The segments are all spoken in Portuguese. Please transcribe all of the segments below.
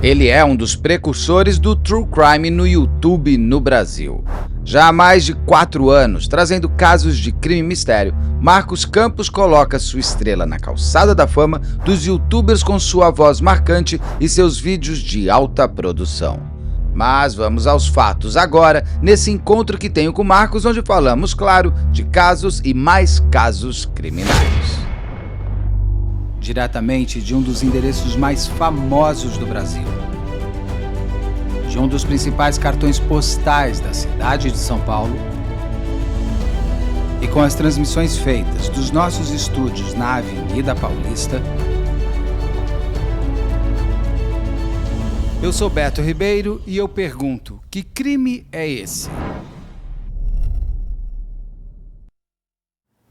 Ele é um dos precursores do True Crime no YouTube no Brasil. Já há mais de 4 anos, trazendo casos de crime e mistério, Marcos Campos coloca sua estrela na calçada da fama dos youtubers com sua voz marcante e seus vídeos de alta produção. Mas vamos aos fatos agora, nesse encontro que tenho com Marcos, onde falamos, claro, de casos e mais casos criminais. Diretamente de um dos endereços mais famosos do Brasil, de um dos principais cartões postais da cidade de São Paulo, e com as transmissões feitas dos nossos estúdios na Avenida Paulista, eu sou Beto Ribeiro e eu pergunto, que crime é esse?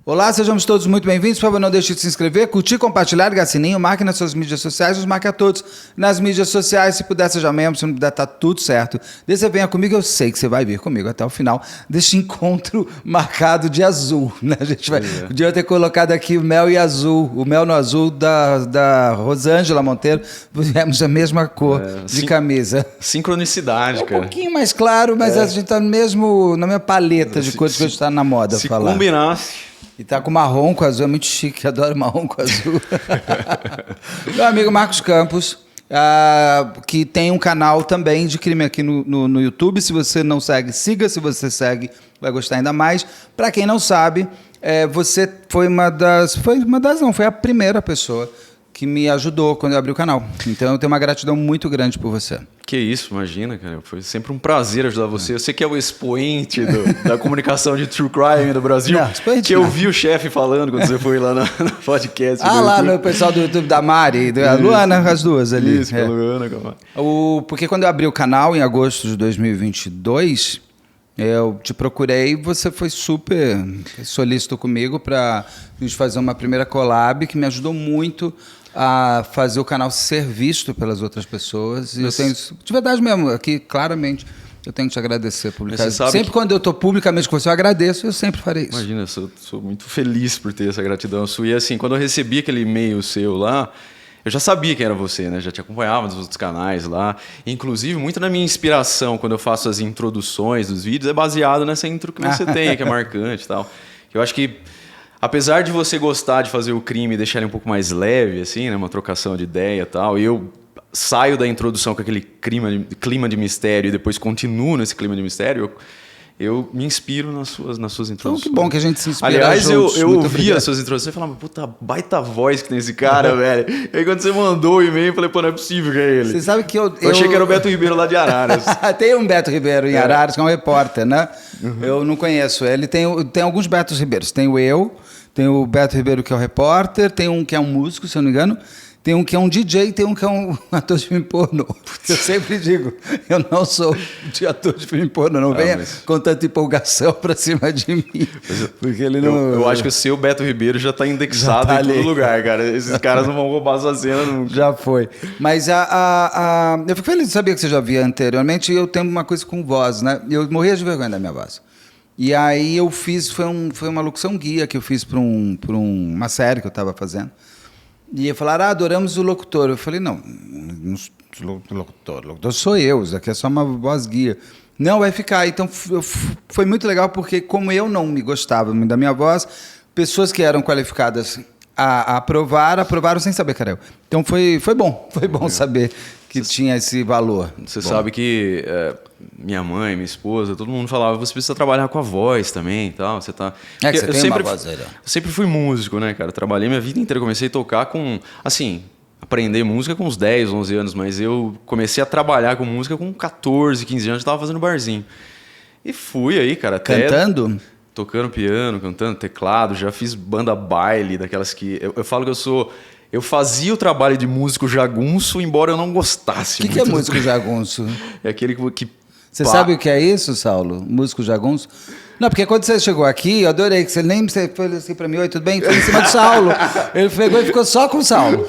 Olá, sejamos todos muito bem-vindos. Por favor, não deixe de se inscrever, curtir, compartilhar, ligar sininho, marque nas suas mídias sociais, nos marque a todos nas mídias sociais. Se puder, seja membro, se não puder, tá tudo certo. Desde que venha comigo, eu sei que você vai vir comigo até o final deste encontro marcado de azul, né? A gente vai podia ter colocado aqui o mel e azul, o mel no azul da Rosângela Monteiro, viemos a mesma cor de camisa. Sincronicidade, cara. Um pouquinho mais claro, mas a gente tá na mesma paleta de cores que a gente tá na moda. Se falar. Combinasse. E tá com marrom com azul, é muito chique, adoro marrom com azul. Meu amigo Marcos Campos, que tem um canal também de crime aqui no YouTube. Se você não segue, siga. Se você segue, vai gostar ainda mais. Para quem não sabe, você foi foi a primeira pessoa que me ajudou quando eu abri o canal. Então eu tenho uma gratidão muito grande por você. Que isso, imagina, cara. Foi sempre um prazer ajudar você. Você que é o expoente da comunicação de True Crime do Brasil. Não, que eu vi o chefe falando quando você foi lá no podcast. Lá no pessoal do YouTube da Mari, da Luana, as duas ali. Isso, a Luana, calma. Porque quando eu abri o canal em agosto de 2022, eu te procurei e você foi super solícito comigo para a gente fazer uma primeira collab que me ajudou muito a fazer o canal ser visto pelas outras pessoas. E eu tenho, de verdade mesmo, aqui claramente, eu tenho que te agradecer publicamente. Sempre quando eu estou publicamente com você, eu agradeço, eu sempre farei isso. Imagina, eu sou muito feliz por ter essa gratidão sua. E assim, quando eu recebi aquele e-mail seu lá, eu já sabia quem era você, né? Já te acompanhava nos outros canais lá. Inclusive, muito na minha inspiração, quando eu faço as introduções dos vídeos, é baseado nessa intro que você tem, que é marcante e tal. Eu acho que, apesar de você gostar de fazer o crime e deixar ele um pouco mais leve, assim, né? Uma trocação de ideia e tal, e eu saio da introdução com aquele clima de mistério e depois continuo nesse clima de mistério, eu me inspiro nas suas introduções. Então, que bom que a gente se inspira. Aliás, juntos. eu ouvi as suas introduções e falava, puta, baita voz que tem esse cara, velho. E aí quando você mandou o e-mail, eu falei, pô, não é possível que é ele. Você sabe que eu achei que era o Beto Ribeiro lá de Araras. Tem um Beto Ribeiro em Araras, que é um repórter, né? Eu não conheço ele. Tem alguns Betos Ribeiros. Tem o Beto Ribeiro, que é o repórter, tem um que é um músico, se eu não me engano. Tem um que é um DJ, tem um que é um ator de filme pornô. Eu sempre digo, eu não sou de ator de filme pornô, não venha com tanta empolgação pra cima de mim. Porque ele não... Eu acho que o seu Beto Ribeiro já tá indexado em todo lugar, cara. Esses caras não vão roubar sua cena nunca. Já foi. Mas eu fico feliz de saber que você já via anteriormente, e eu tenho uma coisa com voz, né? Eu morria de vergonha da minha voz. E aí eu fiz, foi uma locução guia que eu fiz para uma série que eu estava fazendo. E falaram, adoramos o locutor. Eu falei, não locutor sou eu, isso aqui é só uma voz guia. Não, vai ficar. Então, foi muito legal, porque como eu não me gostava muito da minha voz, pessoas que eram qualificadas a aprovaram sem saber que era eu. Então, foi bom saber que tinha esse valor. Você sabe que minha mãe, minha esposa, todo mundo falava, você precisa trabalhar com a voz também e tal. Você tá... que você tem uma voz aí. Eu sempre fui músico, né, cara? Trabalhei minha vida inteira, comecei a tocar com... Assim, aprender música com uns 10, 11 anos, mas eu comecei a trabalhar com música com 14, 15 anos, eu tava fazendo barzinho. E fui aí, cara, até... Cantando? Tocando piano, cantando teclado, já fiz banda baile, daquelas que... Eu falo que eu fazia o trabalho de músico jagunço, embora eu não gostasse. O que é músico jagunço? É aquele que Você sabe o que é isso, Saulo? Músico jagunço? Não, porque quando você chegou aqui, eu adorei que você falou assim pra mim, oi, tudo bem? Foi em cima do Saulo. Ele pegou e ficou só com o Saulo.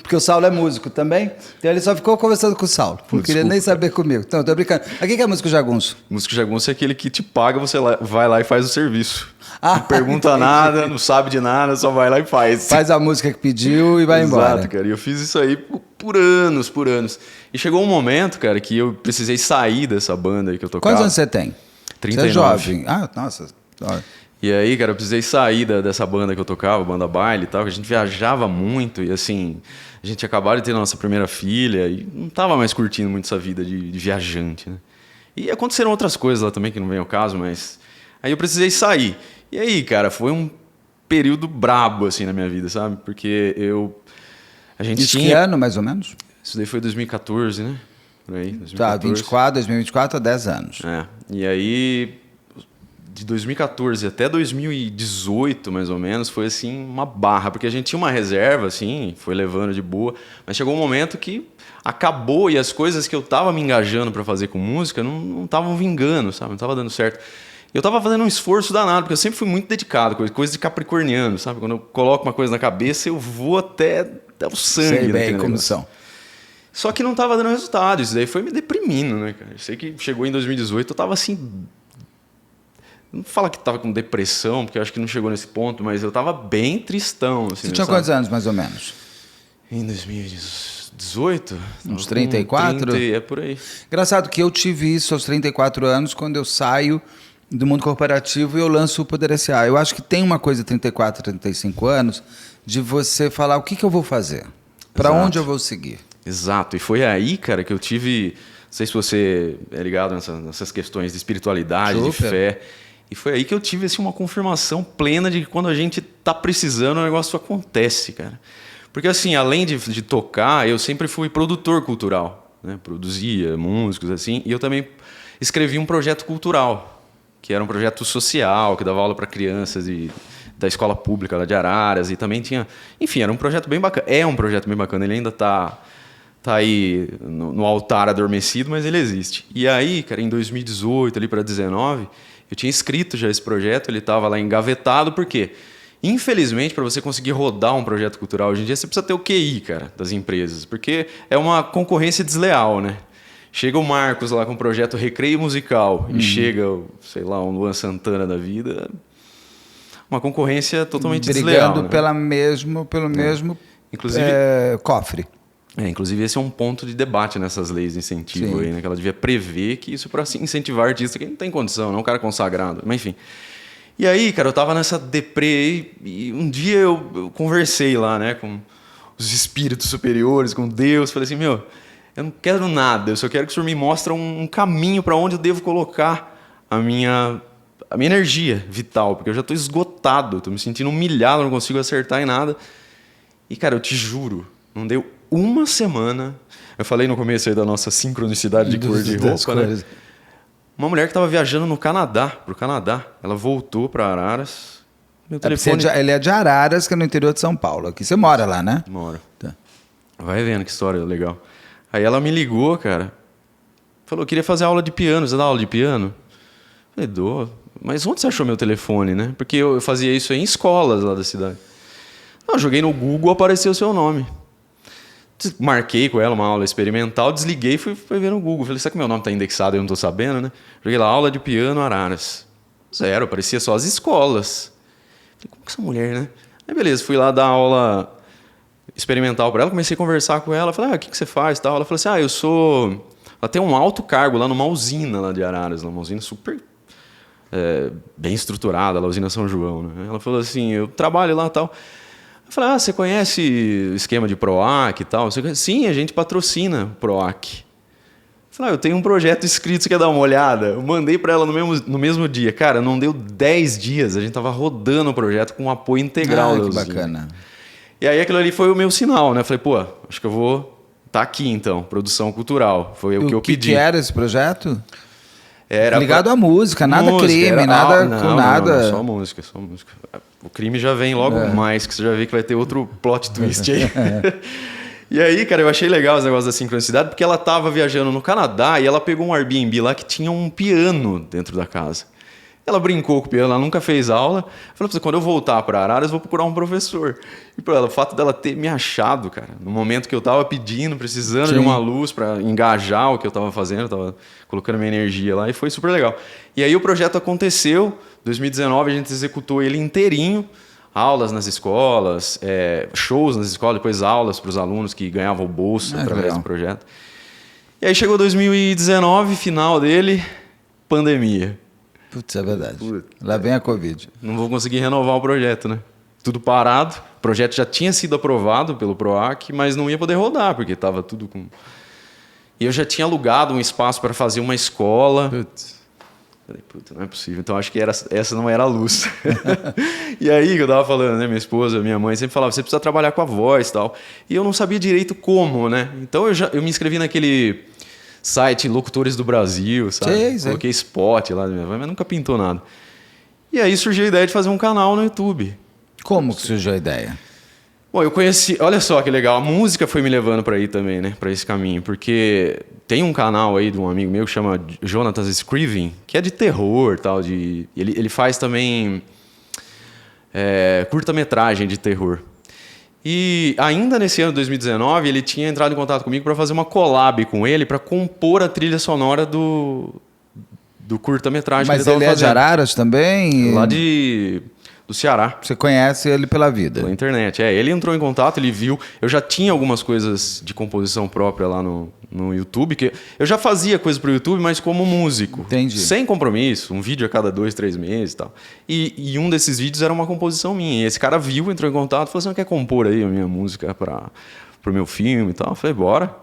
Porque o Saulo é músico também. Então ele só ficou conversando com o Saulo. Não queria nem saber comigo. Então, tô brincando. O que é músico jagunço? Músico jagunço é aquele que te paga, você vai lá e faz o serviço. Não pergunta nada, não sabe de nada, só vai lá e faz. Faz a música que pediu e vai embora. Exato, cara. E eu fiz isso aí por anos, por anos. E chegou um momento, cara, que eu precisei sair dessa banda aí que eu tocava. Quantos anos você tem? 39. Você é jovem. Ah, nossa. E aí, cara, eu precisei sair dessa banda que eu tocava, banda baile e tal, que a gente viajava muito e assim, a gente acabou de ter nossa primeira filha e não tava mais curtindo muito essa vida de viajante, né? E aconteceram outras coisas lá também que não vem ao caso, mas aí eu precisei sair. E aí, cara, foi um período brabo assim na minha vida, sabe? Porque a gente Isso tinha... que ano, mais ou menos? Isso daí foi 2014, né? Por aí, 2014. Tá, 2024 há 10 anos. É. E aí, de 2014 até 2018, mais ou menos, foi assim uma barra, porque a gente tinha uma reserva, assim, foi levando de boa, mas chegou um momento que acabou e as coisas que eu tava me engajando para fazer com música não estavam vingando, sabe? Não tava dando certo. Eu tava fazendo um esforço danado, porque eu sempre fui muito dedicado, coisa de capricorniano, sabe? Quando eu coloco uma coisa na cabeça, eu vou até o sangue. Sei bem como são. Só que não tava dando resultado, isso daí foi me deprimindo, né, cara? Eu sei que chegou em 2018, eu tava assim... Não fala que tava com depressão, porque eu acho que não chegou nesse ponto, mas eu tava bem tristão. Assim, você tinha quantos anos, mais ou menos? Em 2018? Uns 34? 30, é por aí. Engraçado que eu tive isso aos 34 anos, quando eu saio do mundo corporativo e eu lanço o Poder S.A. Eu acho que tem uma coisa, 34, 35 anos, de você falar o que eu vou fazer, para onde eu vou seguir. Exato, e foi aí, cara, que eu tive... Não sei se você é ligado nessas questões de espiritualidade, de fé. E foi aí que eu tive assim, uma confirmação plena de que quando a gente tá precisando, o negócio acontece, cara. Porque assim, além de tocar, eu sempre fui produtor cultural, né? Produzia músicos, assim, e eu também escrevi um projeto cultural, que era um projeto social, que dava aula para crianças da escola pública lá de Araras, e também tinha... Enfim, era um projeto bem bacana. É um projeto bem bacana, ele ainda tá aí no altar adormecido, mas ele existe. E aí, cara, em 2018, ali para 2019, eu tinha escrito já esse projeto, ele estava lá engavetado, por quê? Infelizmente, para você conseguir rodar um projeto cultural hoje em dia, você precisa ter o QI, cara, das empresas, porque é uma concorrência desleal, né? Chega o Marcos lá com o projeto Recreio Musical e chega, sei lá, um Luan Santana da vida, uma concorrência totalmente desleal. Brigando pelo mesmo inclusive, cofre. Inclusive, esse é um ponto de debate nessas leis de incentivo aí, né? Que ela devia prever que isso para incentivar artista que não tem condição, não é um cara consagrado, mas enfim. E aí, cara, eu tava nessa deprê e um dia eu conversei lá, né, com os espíritos superiores, com Deus, falei assim, meu, eu não quero nada, eu só quero que o senhor me mostre um caminho para onde eu devo colocar a minha energia vital, porque eu já tô esgotado, tô me sentindo humilhado, não consigo acertar em nada. E, cara, eu te juro, não deu uma semana, eu falei no começo aí da nossa sincronicidade de cor de roupa, né? Uma mulher que estava viajando pro Canadá, ela voltou para Araras. Meu telefone... Ele é de Araras, que é no interior de São Paulo. Aqui você mora lá, né? Moro. Tá. Vai vendo que história legal. Aí ela me ligou, cara. Falou, queria fazer aula de piano. Você dá aula de piano? Falei, dou. Mas onde você achou meu telefone, né? Porque eu fazia isso aí em escolas lá da cidade. Eu joguei no Google, apareceu o seu nome. Marquei com ela uma aula experimental, desliguei e fui ver no Google. Falei, será que meu nome está indexado e eu não estou sabendo, né? Joguei lá, aula de piano Araras. Zero, aparecia só as escolas. Falei, como que essa mulher, né? Aí beleza, fui lá dar aula experimental para ela, comecei a conversar com ela. Falei, o que você faz? Tal. Ela falou assim, eu sou... Ela tem um alto cargo lá numa usina lá de Araras, uma usina super bem estruturada, a usina São João, né? Ela falou assim, eu trabalho lá e tal. Eu falei, você conhece o esquema de PROAC e tal? Sim, a gente patrocina o PROAC. Eu falei, eu tenho um projeto escrito, você quer dar uma olhada? Eu mandei para ela no mesmo dia. Cara, não deu 10 dias, a gente tava rodando o projeto com um apoio integral da usina. Que bacana. E aí aquilo ali foi o meu sinal, né? Eu falei, acho que eu vou estar aqui então, produção cultural. Foi o que eu pedi. O que era esse projeto? Era ligado à música, nada crime, nada com nada. Não, só música. O crime já vem logo mais, que você já vê que vai ter outro plot twist aí. E aí, cara, eu achei legal os negócios da sincronicidade, porque ela tava viajando no Canadá e ela pegou um Airbnb lá que tinha um piano dentro da casa. Ela brincou com o piano, ela nunca fez aula. Falou, quando eu voltar para Araras, eu vou procurar um professor. E para ela, o fato dela ter me achado, cara, no momento que eu tava pedindo, precisando de uma luz para engajar o que eu tava fazendo, eu tava colocando minha energia lá, e foi super legal. E aí o projeto aconteceu, 2019 a gente executou ele inteirinho, aulas nas escolas, shows nas escolas, depois aulas para os alunos que ganhavam bolsa através do projeto. E aí chegou 2019, final dele, pandemia. Putz, é verdade. Lá vem a Covid. Não vou conseguir renovar o projeto, né? Tudo parado. O projeto já tinha sido aprovado pelo PROAC, mas não ia poder rodar, porque estava tudo com... E eu já tinha alugado um espaço para fazer uma escola. Putz. Falei, puta, não é possível. Então acho que essa não era a luz. E aí que eu tava falando, né? Minha esposa, minha mãe sempre falava, você precisa trabalhar com a voz e tal. E eu não sabia direito como, né? Então eu me inscrevi naquele site Locutores do Brasil, sabe? Sei. Coloquei spot lá da minha voz, mas nunca pintou nada. E aí surgiu a ideia de fazer um canal no YouTube. Como que surgiu a ideia? Bom, eu conheci... Olha só que legal. A música foi me levando para aí também, né? Para esse caminho. Porque tem um canal aí de um amigo meu que chama Jonatas Scriven, que é de terror e tal. Ele faz também curta-metragem de terror. E ainda nesse ano de 2019, ele tinha entrado em contato comigo para fazer uma collab com ele para compor a trilha sonora do curta-metragem que ele estava fazendo. Mas ele é de Araras também? Lá do Ceará. Você conhece ele pela vida? Pela internet. Ele entrou em contato, ele viu. Eu já tinha algumas coisas de composição própria lá no YouTube, que eu já fazia coisas para o YouTube, mas como músico. Entendi. Sem compromisso, um vídeo a cada 2, 3 meses e tal. E um desses vídeos era uma composição minha. E esse cara viu, entrou em contato, falou assim, quer compor aí a minha música para o meu filme e tal? Eu falei, bora.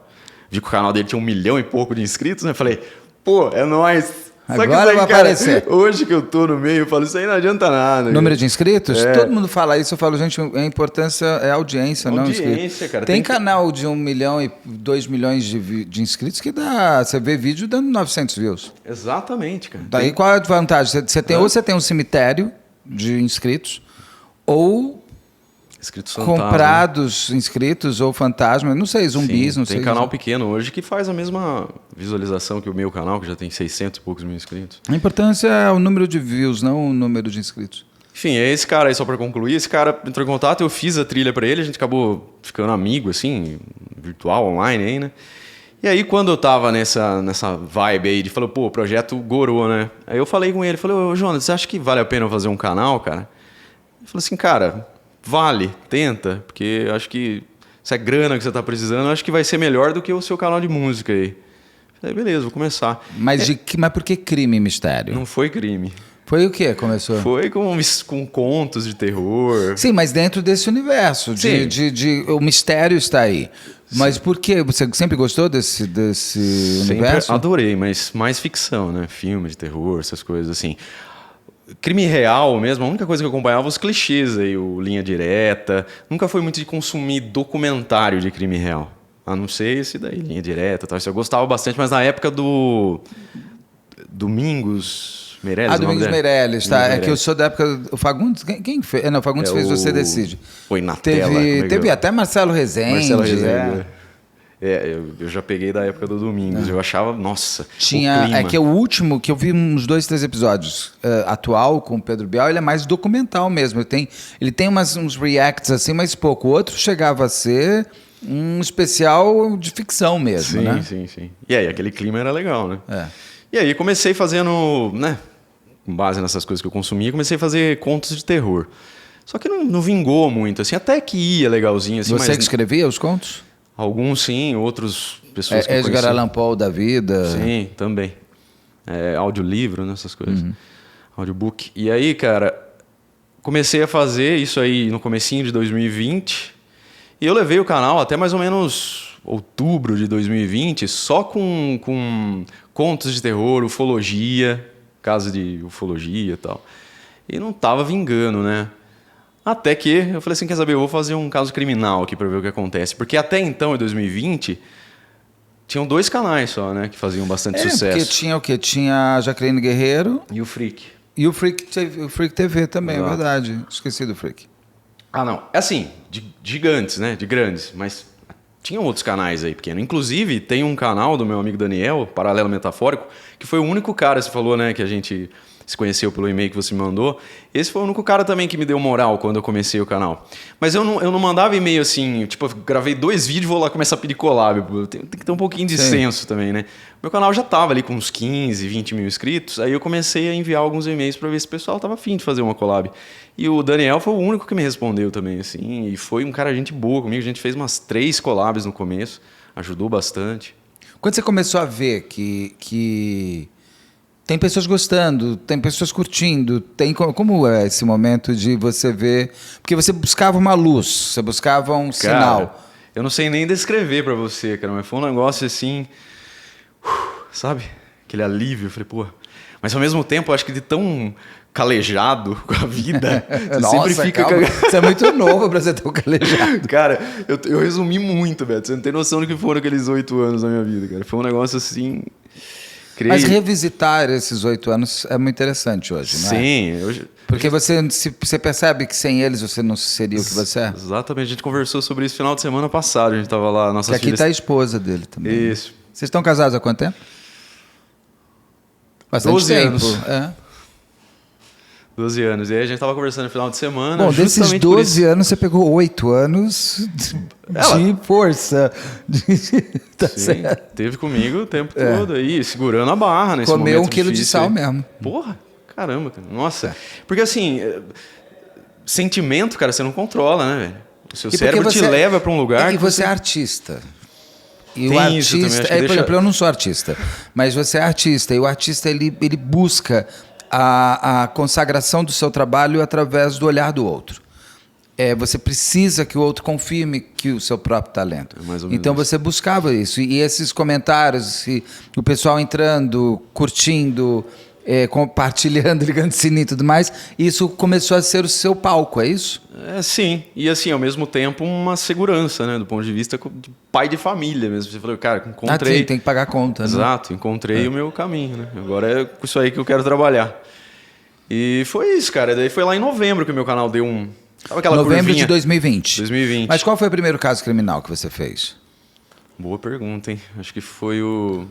Vi que o canal dele tinha 1 milhão e pouco de inscritos, né? Falei, pô, é nóis. Agora vai aparecer. Hoje que eu tô no meio, eu falo, isso aí não adianta nada. Número de inscritos? Todo mundo fala isso. Eu falo, gente, a importância é a audiência, não inscritos. Audiência, cara. Tem canal de 1 milhão e 2 milhões de inscritos que dá... Você vê vídeo dando 900 views. Exatamente, cara. Daí qual é a vantagem? Ou você tem um cemitério de inscritos, ou... Inscritos fantasma. Comprados, inscritos ou fantasma, não sei, zumbis, Sim, não sei. Tem canal pequeno hoje que faz a mesma visualização que o meu canal, que já tem 600 e poucos mil inscritos. A importância é o número de views, não o número de inscritos. Enfim, é esse cara aí, só para concluir, esse cara entrou em contato, eu fiz a trilha para ele, a gente acabou ficando amigo, assim, virtual, online aí, né? E aí, quando eu tava nessa vibe aí de falou, pô, o projeto gorou, né? Aí eu falei com ele, falei, ô Jonas, você acha que vale a pena eu fazer um canal, cara? Ele falou assim, cara... Vale, tenta, porque eu acho que se é grana que você está precisando, eu acho que vai ser melhor do que o seu canal de música aí. Falei, beleza, vou começar. Mas por que crime e mistério? Não foi crime. Foi o quê? Começou? Foi com contos de terror. Sim, mas dentro desse universo, o mistério está aí. Mas sim. Por quê? Você sempre gostou desse universo? Adorei, mas mais ficção, né? Filme de terror, essas coisas assim. Crime real mesmo, a única coisa que eu acompanhava os clichês aí, o Linha Direta. Nunca foi muito de consumir documentário de crime real. A não ser esse daí, Linha Direta, tal. Isso eu gostava bastante, mas na época do Domingos Meirelles. Domingos Meirelles, tá? É que eu sou da época. O Fagundes. Quem fez? Não, o Fagundes fez Você Decide. Foi na tela. Teve até Marcelo Rezende. Eu já peguei da época do Domingos. Eu achava, nossa. É que o último, que eu vi uns 2, 3 episódios, atual, com o Pedro Bial, ele é mais documental mesmo. Ele tem uns reacts assim, mas pouco. O outro chegava a ser um especial de ficção mesmo, né? Sim. E aí, aquele clima era legal, né? E aí, comecei fazendo, né? Com base nessas coisas que eu consumia, comecei a fazer contos de terror. Só que não vingou muito, assim, até que ia legalzinho. Assim, Você que escrevia os contos? Alguns sim, outros pessoas que eu Edgar Allan Poe da vida. Sim, também. Audiolivro, né, essas coisas. Audiobook. E aí, cara, comecei a fazer isso aí no comecinho de 2020. E eu levei o canal até mais ou menos outubro de 2020, só com contos de terror, ufologia, casos de ufologia e tal. E não tava vingando, né? Até que eu falei assim, quer saber, eu vou fazer um caso criminal aqui para ver o que acontece. Porque até então, em 2020, tinham 2 canais só, né, que faziam bastante sucesso. Porque tinha o quê? Tinha a Jaqueline Guerreiro. E o Freak. E o Freak TV também, é verdade. Esqueci do Freak. Ah, não. É assim, de gigantes, né, de grandes. Mas tinham outros canais aí pequenos. Inclusive, tem um canal do meu amigo Daniel, Paralelo Metafórico, que foi o único cara, você falou, né, que a gente se conheceu pelo e-mail que você me mandou. Esse foi o único cara também que me deu moral quando eu comecei o canal. Mas eu não mandava e-mail assim, tipo, eu gravei 2 vídeos e vou lá começar a pedir collab. Tem que ter um pouquinho de senso também, né? Meu canal já tava ali com uns 15, 20 mil inscritos, aí eu comecei a enviar alguns e-mails para ver se o pessoal tava afim de fazer uma collab. E o Daniel foi o único que me respondeu também, assim, e foi um cara gente boa comigo. A gente fez umas 3 collabs no começo, ajudou bastante. Quando você começou a ver que tem pessoas gostando, tem pessoas curtindo, como é esse momento de você ver... Porque você buscava uma luz, você buscava um sinal. Eu não sei nem descrever pra você, cara, mas foi um negócio assim... sabe? Aquele alívio. Eu falei, pô... Mas ao mesmo tempo, eu acho que de tão calejado com a vida, você Nossa, sempre fica... calma. Você é muito novo pra você ter um calejado. Cara, eu resumi muito, Beto. Você não tem noção do que foram aqueles 8 anos da minha vida, cara. Foi um negócio assim... Mas revisitar esses 8 anos é muito interessante hoje, não é? Sim. Porque você percebe que sem eles você não seria o que você é? Exatamente. A gente conversou sobre isso no final de semana passado. A gente tava lá... Nossas que aqui está a esposa dele também. Isso. Vocês estão casados há quanto tempo? Bastante 12 tempo. anos. É. 12 anos. E aí a gente tava conversando no final de semana. Bom, desses 12 anos, você pegou 8 anos de força. Tá Sim, certo. teve comigo o tempo todo aí, segurando a barra nesse Comeu momento 1 quilo de difícil sal aí. mesmo. Porra, caramba, cara. Nossa. Porque assim, sentimento, cara, você não controla, né, velho? O seu cérebro te leva pra um lugar que você é artista. E tem o isso também, artista, acho que por exemplo, eu não sou artista, mas você é artista, e o artista ele busca a consagração do seu trabalho através do olhar do outro. Você precisa que o outro confirme que o seu próprio talento. Então você buscava isso. E esses comentários, o pessoal entrando, curtindo, compartilhando, ligando sininho e tudo mais, isso começou a ser o seu palco, é isso? Sim. E assim, ao mesmo tempo, uma segurança, né? Do ponto de vista de pai de família mesmo. Você falou, cara, encontrei... tem que pagar a conta, né? Exato, encontrei o meu caminho, né? Agora é com isso aí que eu quero trabalhar. E foi isso, cara. Daí foi lá em novembro que o meu canal deu um... Sabe aquela novembro curvinha? de 2020. 2020. Mas qual foi o primeiro caso criminal que você fez? Boa pergunta, hein? Acho que foi o...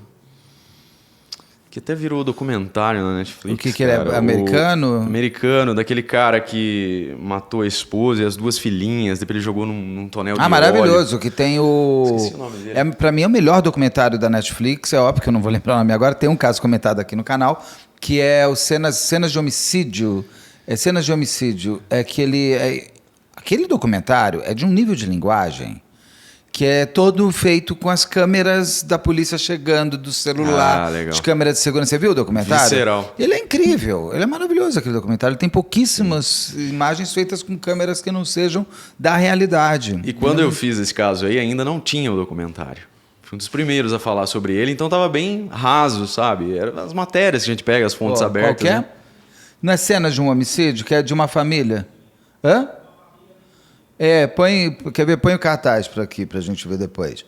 Que até virou documentário na Netflix. O que ele é? Americano? Americano, daquele cara que matou a esposa e as 2 filhinhas, depois ele jogou num tonel de óleo. Maravilhoso, que tem o... Esqueci o nome dele. Pra mim é o melhor documentário da Netflix, é óbvio que eu não vou lembrar o nome agora, tem um caso comentado aqui no canal, que é o cenas de homicídio. Cenas de homicídio. Aquele documentário é de um nível de linguagem que é todo feito com as câmeras da polícia chegando, do celular, de câmera de segurança. Você viu o documentário? Visceral. Ele é incrível, ele é maravilhoso aquele documentário. Ele tem pouquíssimas imagens feitas com câmeras que não sejam da realidade. E quando eu fiz esse caso aí, ainda não tinha o documentário. Fui um dos primeiros a falar sobre ele, então tava bem raso, sabe? Eram as matérias que a gente pega, as fontes abertas. Qual que é? Né? Não é Cenas de um Homicídio, que é de uma família? Hã? Quer ver? Põe o cartaz para aqui, para a gente ver depois.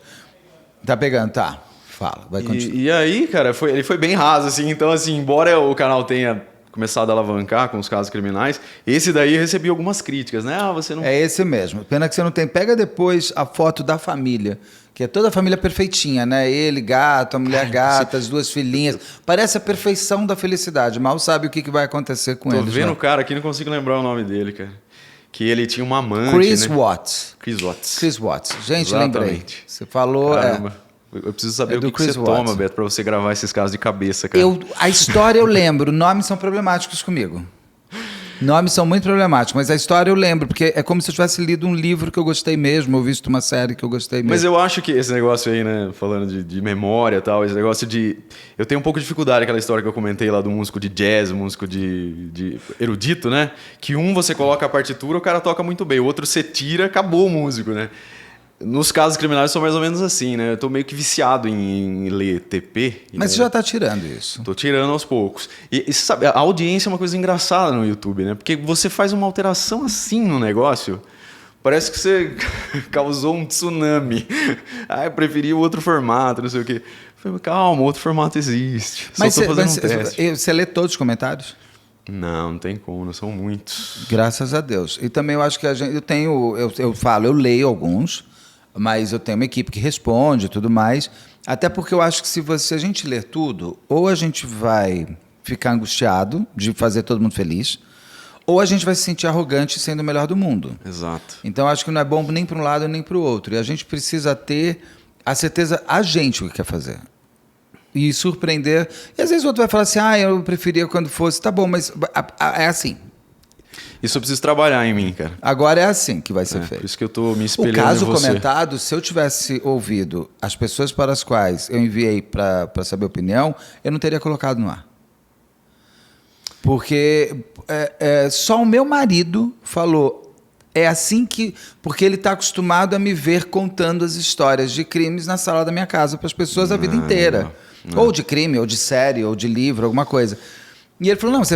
Tá pegando? Tá. Fala, vai continuar. E aí, cara, ele foi bem raso, assim. Então, assim, embora o canal tenha começado a alavancar com os casos criminais, esse daí eu recebi algumas críticas, né? Você não... É esse mesmo. Pena que você não tem. Pega depois a foto da família, que é toda a família perfeitinha, né? Ele, gato, a mulher gata, as 2 filhinhas. Parece a perfeição da felicidade. Mal sabe o que vai acontecer com eles. Tô vendo né? o cara aqui, não consigo lembrar o nome dele, cara. Que ele tinha uma amante, Chris né? Watts. Chris Watts. Chris Watts. Gente, Exatamente. lembrei. Você falou... Caramba. Eu preciso saber o que você toma, Beto, pra você gravar esses casos de cabeça, cara. A história eu lembro. Nomes são problemáticos comigo. Nomes são muito problemáticos, mas a história eu lembro, porque é como se eu tivesse lido um livro que eu gostei mesmo, ou visto uma série que eu gostei mesmo. Mas eu acho que esse negócio aí, né, falando de memória e tal, esse negócio de... Eu tenho um pouco de dificuldade, aquela história que eu comentei lá do músico de jazz, músico de erudito, né? Que você coloca a partitura, o cara toca muito bem, o outro você tira, acabou o músico, né? Nos casos criminais são mais ou menos assim, né? Eu tô meio que viciado em ler TP. Mas você já tá tirando isso. Tô tirando aos poucos. E sabe, a audiência é uma coisa engraçada no YouTube, né? Porque você faz uma alteração assim no negócio, parece que você causou um tsunami. Eu preferi o outro formato, não sei o quê. Eu falei, calma, outro formato existe. Mas Só tô fazendo um teste. Você lê todos os comentários? Não tem como, não são muitos. Graças a Deus. E também eu acho que eu leio alguns, mas eu tenho uma equipe que responde e tudo mais. Até porque eu acho que se a gente ler tudo, ou a gente vai ficar angustiado de fazer todo mundo feliz, ou a gente vai se sentir arrogante sendo o melhor do mundo. Exato. Então, acho que não é bom nem para um lado nem para o outro. E a gente precisa ter a certeza, a gente, o que quer fazer. E surpreender. E às vezes o outro vai falar assim, eu preferia quando fosse. Tá bom, mas é assim. Isso eu preciso trabalhar em mim, cara. Agora é assim que vai ser Por feito. isso que eu tô me O espelhando caso em você. comentado, se eu tivesse ouvido as pessoas para as quais eu enviei para saber opinião, eu não teria colocado no ar. Porque só o meu marido falou, é assim que... Porque ele está acostumado a me ver contando as histórias de crimes na sala da minha casa para as pessoas a vida inteira. Não. Ou de crime, ou de série, ou de livro, alguma coisa. E ele falou, não, você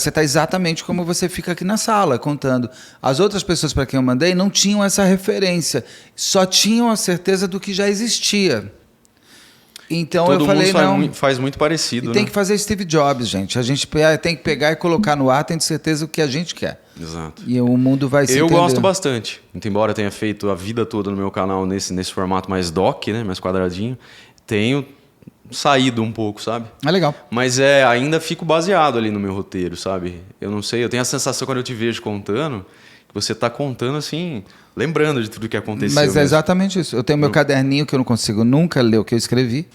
está exatamente como você fica aqui na sala, contando. As outras pessoas para quem eu mandei não tinham essa referência, só tinham a certeza do que já existia. Então Todo eu falei, mundo faz muito parecido, e tem né? que fazer Steve Jobs, gente. A gente tem que pegar e colocar no ar, tendo certeza do que a gente quer. Exato. E o mundo vai se Eu entender. gosto bastante. Muito embora eu tenha feito a vida toda no meu canal nesse formato mais doc, né? Mais quadradinho. Tenho saído um pouco, sabe? É legal. Mas ainda fico baseado ali no meu roteiro, sabe? Eu não sei, eu tenho a sensação quando eu te vejo contando, que você tá contando assim, lembrando de tudo que aconteceu. Mas é mesmo. exatamente isso. Eu tenho meu caderninho que eu não consigo nunca ler o que eu escrevi,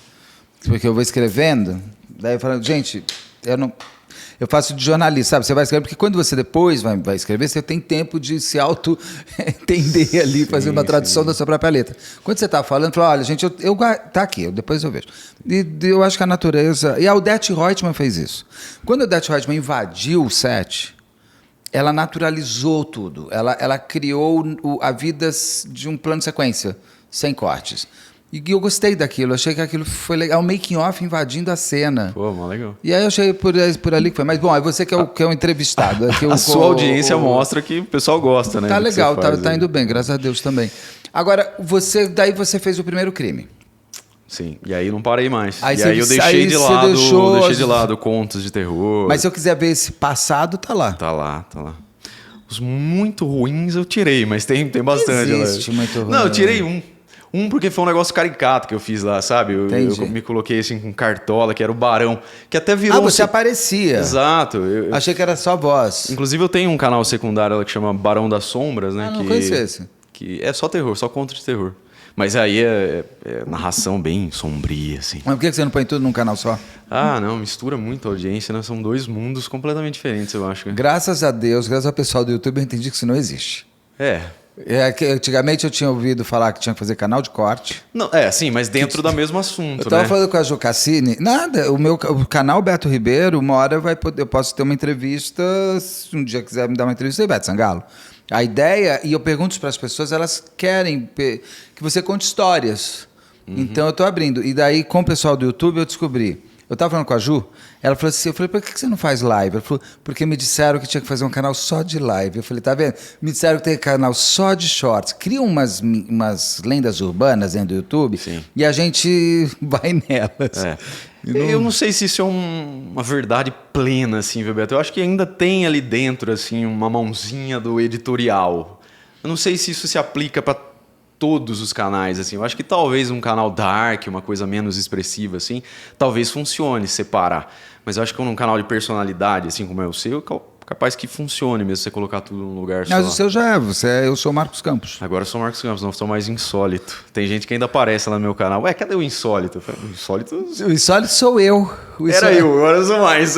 porque eu vou escrevendo, daí eu falo, gente, eu faço de jornalista, sabe? Você vai escrever, porque quando você depois vai escrever, você tem tempo de se auto-entender ali, fazer uma tradução da sua própria letra. Quando você está falando, fala, olha, gente, tá aqui, depois eu vejo. E eu acho que a natureza... E a Odete Roitman fez isso. Quando a Odete Roitman invadiu o set, ela naturalizou tudo. Ela criou a vida de um plano de sequência, sem cortes. E eu gostei daquilo, achei que aquilo foi legal. O making-off invadindo a cena. Pô, mó legal. E aí eu achei por ali que foi. Mas, bom, aí você que é o entrevistado. A sua audiência mostra que o pessoal gosta, né? Tá do que legal, você faz tá aí. indo bem, graças a Deus também. Agora, daí você fez o primeiro crime. Sim, e aí não parei mais. Aí e você- aí eu aí deixei de você lado, deixou deixei as- de lado contos de terror. Mas se eu quiser ver esse passado, tá lá. Tá lá. Os muito ruins eu tirei, mas tem bastante. Existe né? muito ruim. Não, eu tirei um. Um porque foi um negócio caricato que eu fiz lá, sabe? Eu Entendi. me coloquei assim com cartola, que era o Barão, que até virou... Você aparecia. Exato. Achei que era só voz. Inclusive eu tenho um canal secundário lá que chama Barão das Sombras, né? Não conheço esse. Que é só terror, só conto de terror. Mas aí é narração bem sombria, assim. Mas por que você não põe tudo num canal só? Ah, não, mistura muito a audiência, né? São dois mundos completamente diferentes, eu acho. Graças a Deus, graças ao pessoal do YouTube, eu entendi que isso não existe. Que antigamente eu tinha ouvido falar que tinha que fazer canal de corte. Não, sim, mas dentro do mesmo assunto, Eu estava né? falando com a Ju Cassini. Nada, o canal Beto Ribeiro, uma hora eu posso ter uma entrevista, se um dia quiser me dar uma entrevista, Beto Sangalo. A ideia, e eu pergunto para as pessoas, elas querem que você conte histórias. Então eu estou abrindo. E daí, com o pessoal do YouTube, eu descobri. Eu estava falando com a Ju, ela falou assim, eu falei, por que você não faz live? Ela falou, porque me disseram que tinha que fazer um canal só de live. Eu falei, tá vendo? Me disseram que tem canal só de shorts. Cria umas lendas urbanas dentro do YouTube. Sim. E a gente vai nelas. Eu não sei se isso é uma verdade plena, assim, viu, Beto? Eu acho que ainda tem ali dentro, assim, uma mãozinha do editorial. Eu não sei se isso se aplica para todos os canais, assim. Eu acho que talvez um canal dark, uma coisa menos expressiva, assim, talvez funcione separar. Mas eu acho que um canal de personalidade, assim como é o seu, capaz que funcione mesmo você colocar tudo num lugar só. Mas o seu já é, eu sou o Marcos Campos. Agora eu sou o Marcos Campos, não sou mais insólito. Tem gente que ainda aparece lá no meu canal. Ué, cadê o insólito? Eu falei, o insólito... O insólito sou eu. Era eu, agora eu sou mais.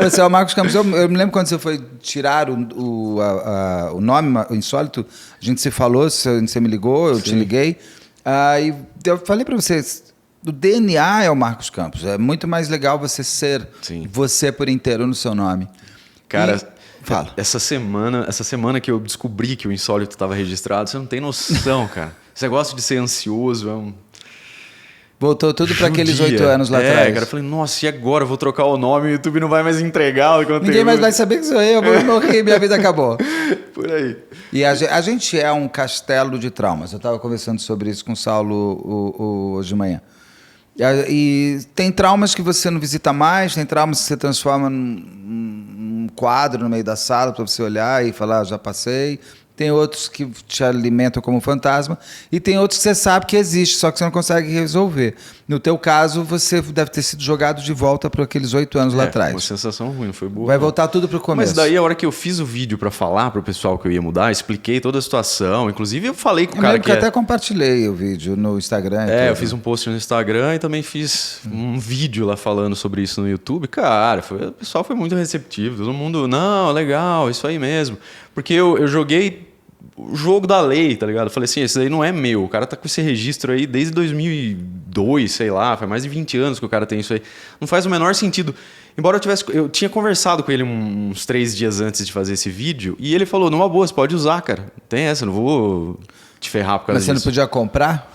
Você é o Marcos Campos. Eu me lembro quando você foi tirar o nome, o insólito, a gente se falou, você me ligou, eu te liguei. Aí eu falei para vocês, o DNA é o Marcos Campos. É muito mais legal você ser você por inteiro no seu nome. Cara, fala. Essa semana que eu descobri que o insólito estava registrado, você não tem noção, cara. Esse negócio de ser ansioso Voltou tudo para aqueles judia. 8 anos lá atrás. Cara, eu falei, nossa, e agora? Eu vou trocar o nome, o YouTube não vai mais entregar o conteúdo. Ninguém mais vai saber que sou eu vou morrer, minha vida acabou. Por aí. E a gente é um castelo de traumas. Eu estava conversando sobre isso com o Saulo hoje de manhã. E tem traumas que você não visita mais, tem traumas que você transforma num quadro no meio da sala para você olhar e falar, já passei. tem outros que te alimentam como fantasma, e tem outros que você sabe que existe, só que você não consegue resolver. No teu caso, você deve ter sido jogado de volta para aqueles 8 anos lá atrás. Uma sensação ruim, não foi boa. Vai não. voltar tudo pro começo. Mas daí, a hora que eu fiz o vídeo pra falar pro pessoal que eu ia mudar, expliquei toda a situação. Inclusive, eu falei com o cara lembro que que até compartilhei o vídeo no Instagram. e eu tudo. fiz um post no Instagram e também fiz um vídeo lá falando sobre isso no YouTube. Cara, o pessoal foi muito receptivo. Todo mundo, não, legal, isso aí mesmo. Porque eu joguei o jogo da lei, tá ligado? Eu falei assim, esse aí não é meu. O cara tá com esse registro aí desde 2002, sei lá. Faz mais de 20 anos que o cara tem isso aí. Não faz o menor sentido. Embora eu tinha conversado com ele uns 3 dias antes de fazer esse vídeo. E ele falou, numa boa, você pode usar, cara. Não tem essa, não vou te ferrar por causa Mas você não disso. podia comprar?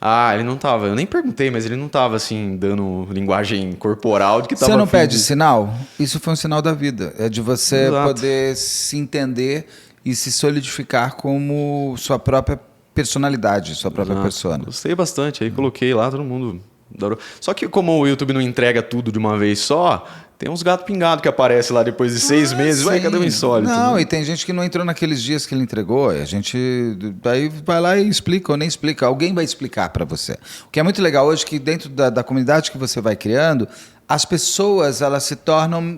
Ah, ele não tava. Eu nem perguntei, mas ele não tava assim, dando linguagem corporal de que tava. Você não afim pede de- sinal? Isso foi um sinal da vida. É de você Exato. poder se entender e se solidificar como sua própria personalidade, sua própria Exato. persona. Gostei bastante. Aí coloquei lá, todo mundo adorou. Só que como o YouTube não entrega tudo de uma vez só, tem uns gato pingado que aparece lá depois de 6 meses. Ué, Sim. cadê o insólito? Não, né? e tem gente que não entrou naqueles dias que ele entregou. A gente aí vai lá e explica ou nem explica. Alguém vai explicar para você. O que é muito legal hoje é que dentro da comunidade que você vai criando, as pessoas elas se tornam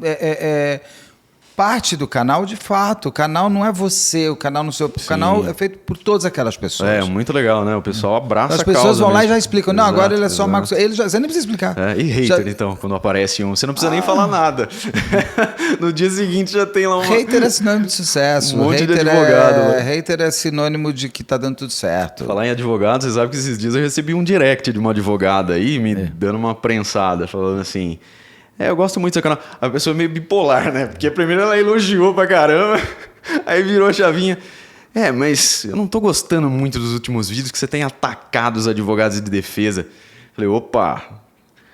parte do canal de fato. O canal não é você, o canal não seu, o canal é feito por todas aquelas pessoas. É, muito legal, né? O pessoal abraça As a pessoas causa vão lá e mesmo. já explicam. Não, agora ele é só exato. Marcos. Ele já, você nem precisa explicar. É, e hater, Já- então, quando aparece um. Você não precisa nem falar nada. No dia seguinte já tem lá uma... Hater é sinônimo de sucesso. Um monte de hater advogado, né? hater é sinônimo de que tá dando tudo certo. Falar em advogado, você sabe que esses dias eu recebi um direct de uma advogada aí, me dando uma prensada, falando assim... eu gosto muito do seu canal. A pessoa é meio bipolar, né? Porque primeiro ela elogiou pra caramba, aí virou a chavinha. Mas eu não tô gostando muito dos últimos vídeos que você tem atacado os advogados de defesa. Falei, opa,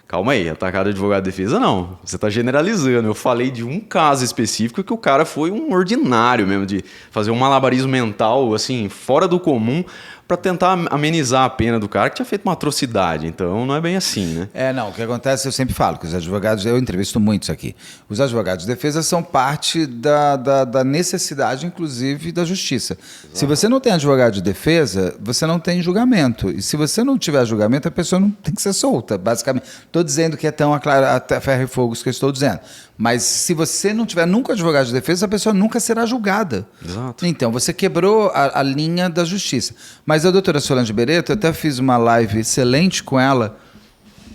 calma aí, atacado advogado de defesa não. Você tá generalizando. Eu falei de um caso específico que o cara foi um ordinário mesmo, de fazer um malabarismo mental, assim, fora do comum, pra tentar amenizar a pena do cara que tinha feito uma atrocidade. Então não é bem assim, né? Não, o que acontece, eu sempre falo que os advogados, eu entrevisto muitos aqui, os advogados de defesa são parte da necessidade, inclusive, da justiça. Exato. Se você não tem advogado de defesa, você não tem julgamento. E se você não tiver julgamento, a pessoa não tem que ser solta, basicamente. Estou dizendo que é tão até ferro e fogo isso que eu estou dizendo. Mas se você não tiver nunca advogado de defesa, a pessoa nunca será julgada. Exato. Então, você quebrou a linha da justiça. Mas a doutora Solange Bereto, eu até fiz uma live excelente com ela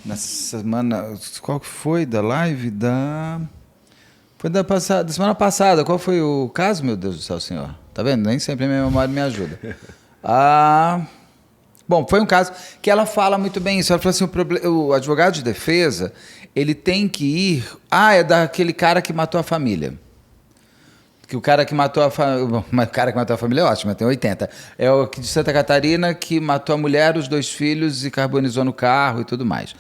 na semana... Qual que foi da live? Foi da semana passada. Qual foi o caso, meu Deus do céu, senhor? Tá vendo? Nem sempre a minha memória me ajuda. Bom, foi um caso que ela fala muito bem isso. Ela falou assim, o advogado de defesa, ele tem que ir... é daquele cara que matou a família. Que o cara que matou a família... O cara que matou a família é ótimo, tem 80. É o de Santa Catarina que matou a mulher, os 2 filhos e carbonizou no carro e tudo mais.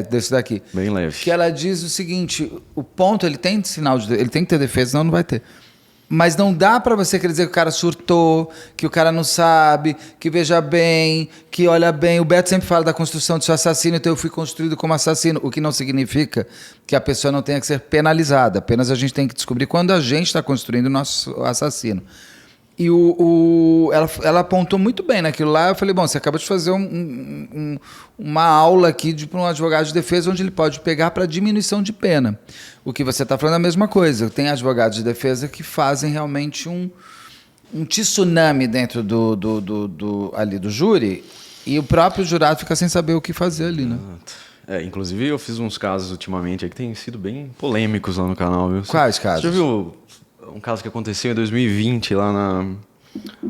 Desse daqui. Bem leve. Que ela diz o seguinte, o ponto, ele tem sinal de... Ele tem que ter defesa, senão não vai ter. Mas não dá para você querer dizer que o cara surtou, que o cara não sabe, que veja bem, que olha bem. O Beto sempre fala da construção de seu assassino, então eu fui construído como assassino, o que não significa que a pessoa não tenha que ser penalizada. Apenas a gente tem que descobrir quando a gente está construindo o nosso assassino. E ela apontou muito bem naquilo lá. Eu falei, bom, você acabou de fazer uma aula aqui para um advogado de defesa onde ele pode pegar para diminuição de pena. O que você está falando é a mesma coisa. Tem advogados de defesa que fazem realmente um tsunami dentro ali do júri e o próprio jurado fica sem saber o que fazer ali, né? Inclusive eu fiz uns casos ultimamente aí que têm sido bem polêmicos lá no canal, viu? Quais casos? Você já viu um caso que aconteceu em 2020 lá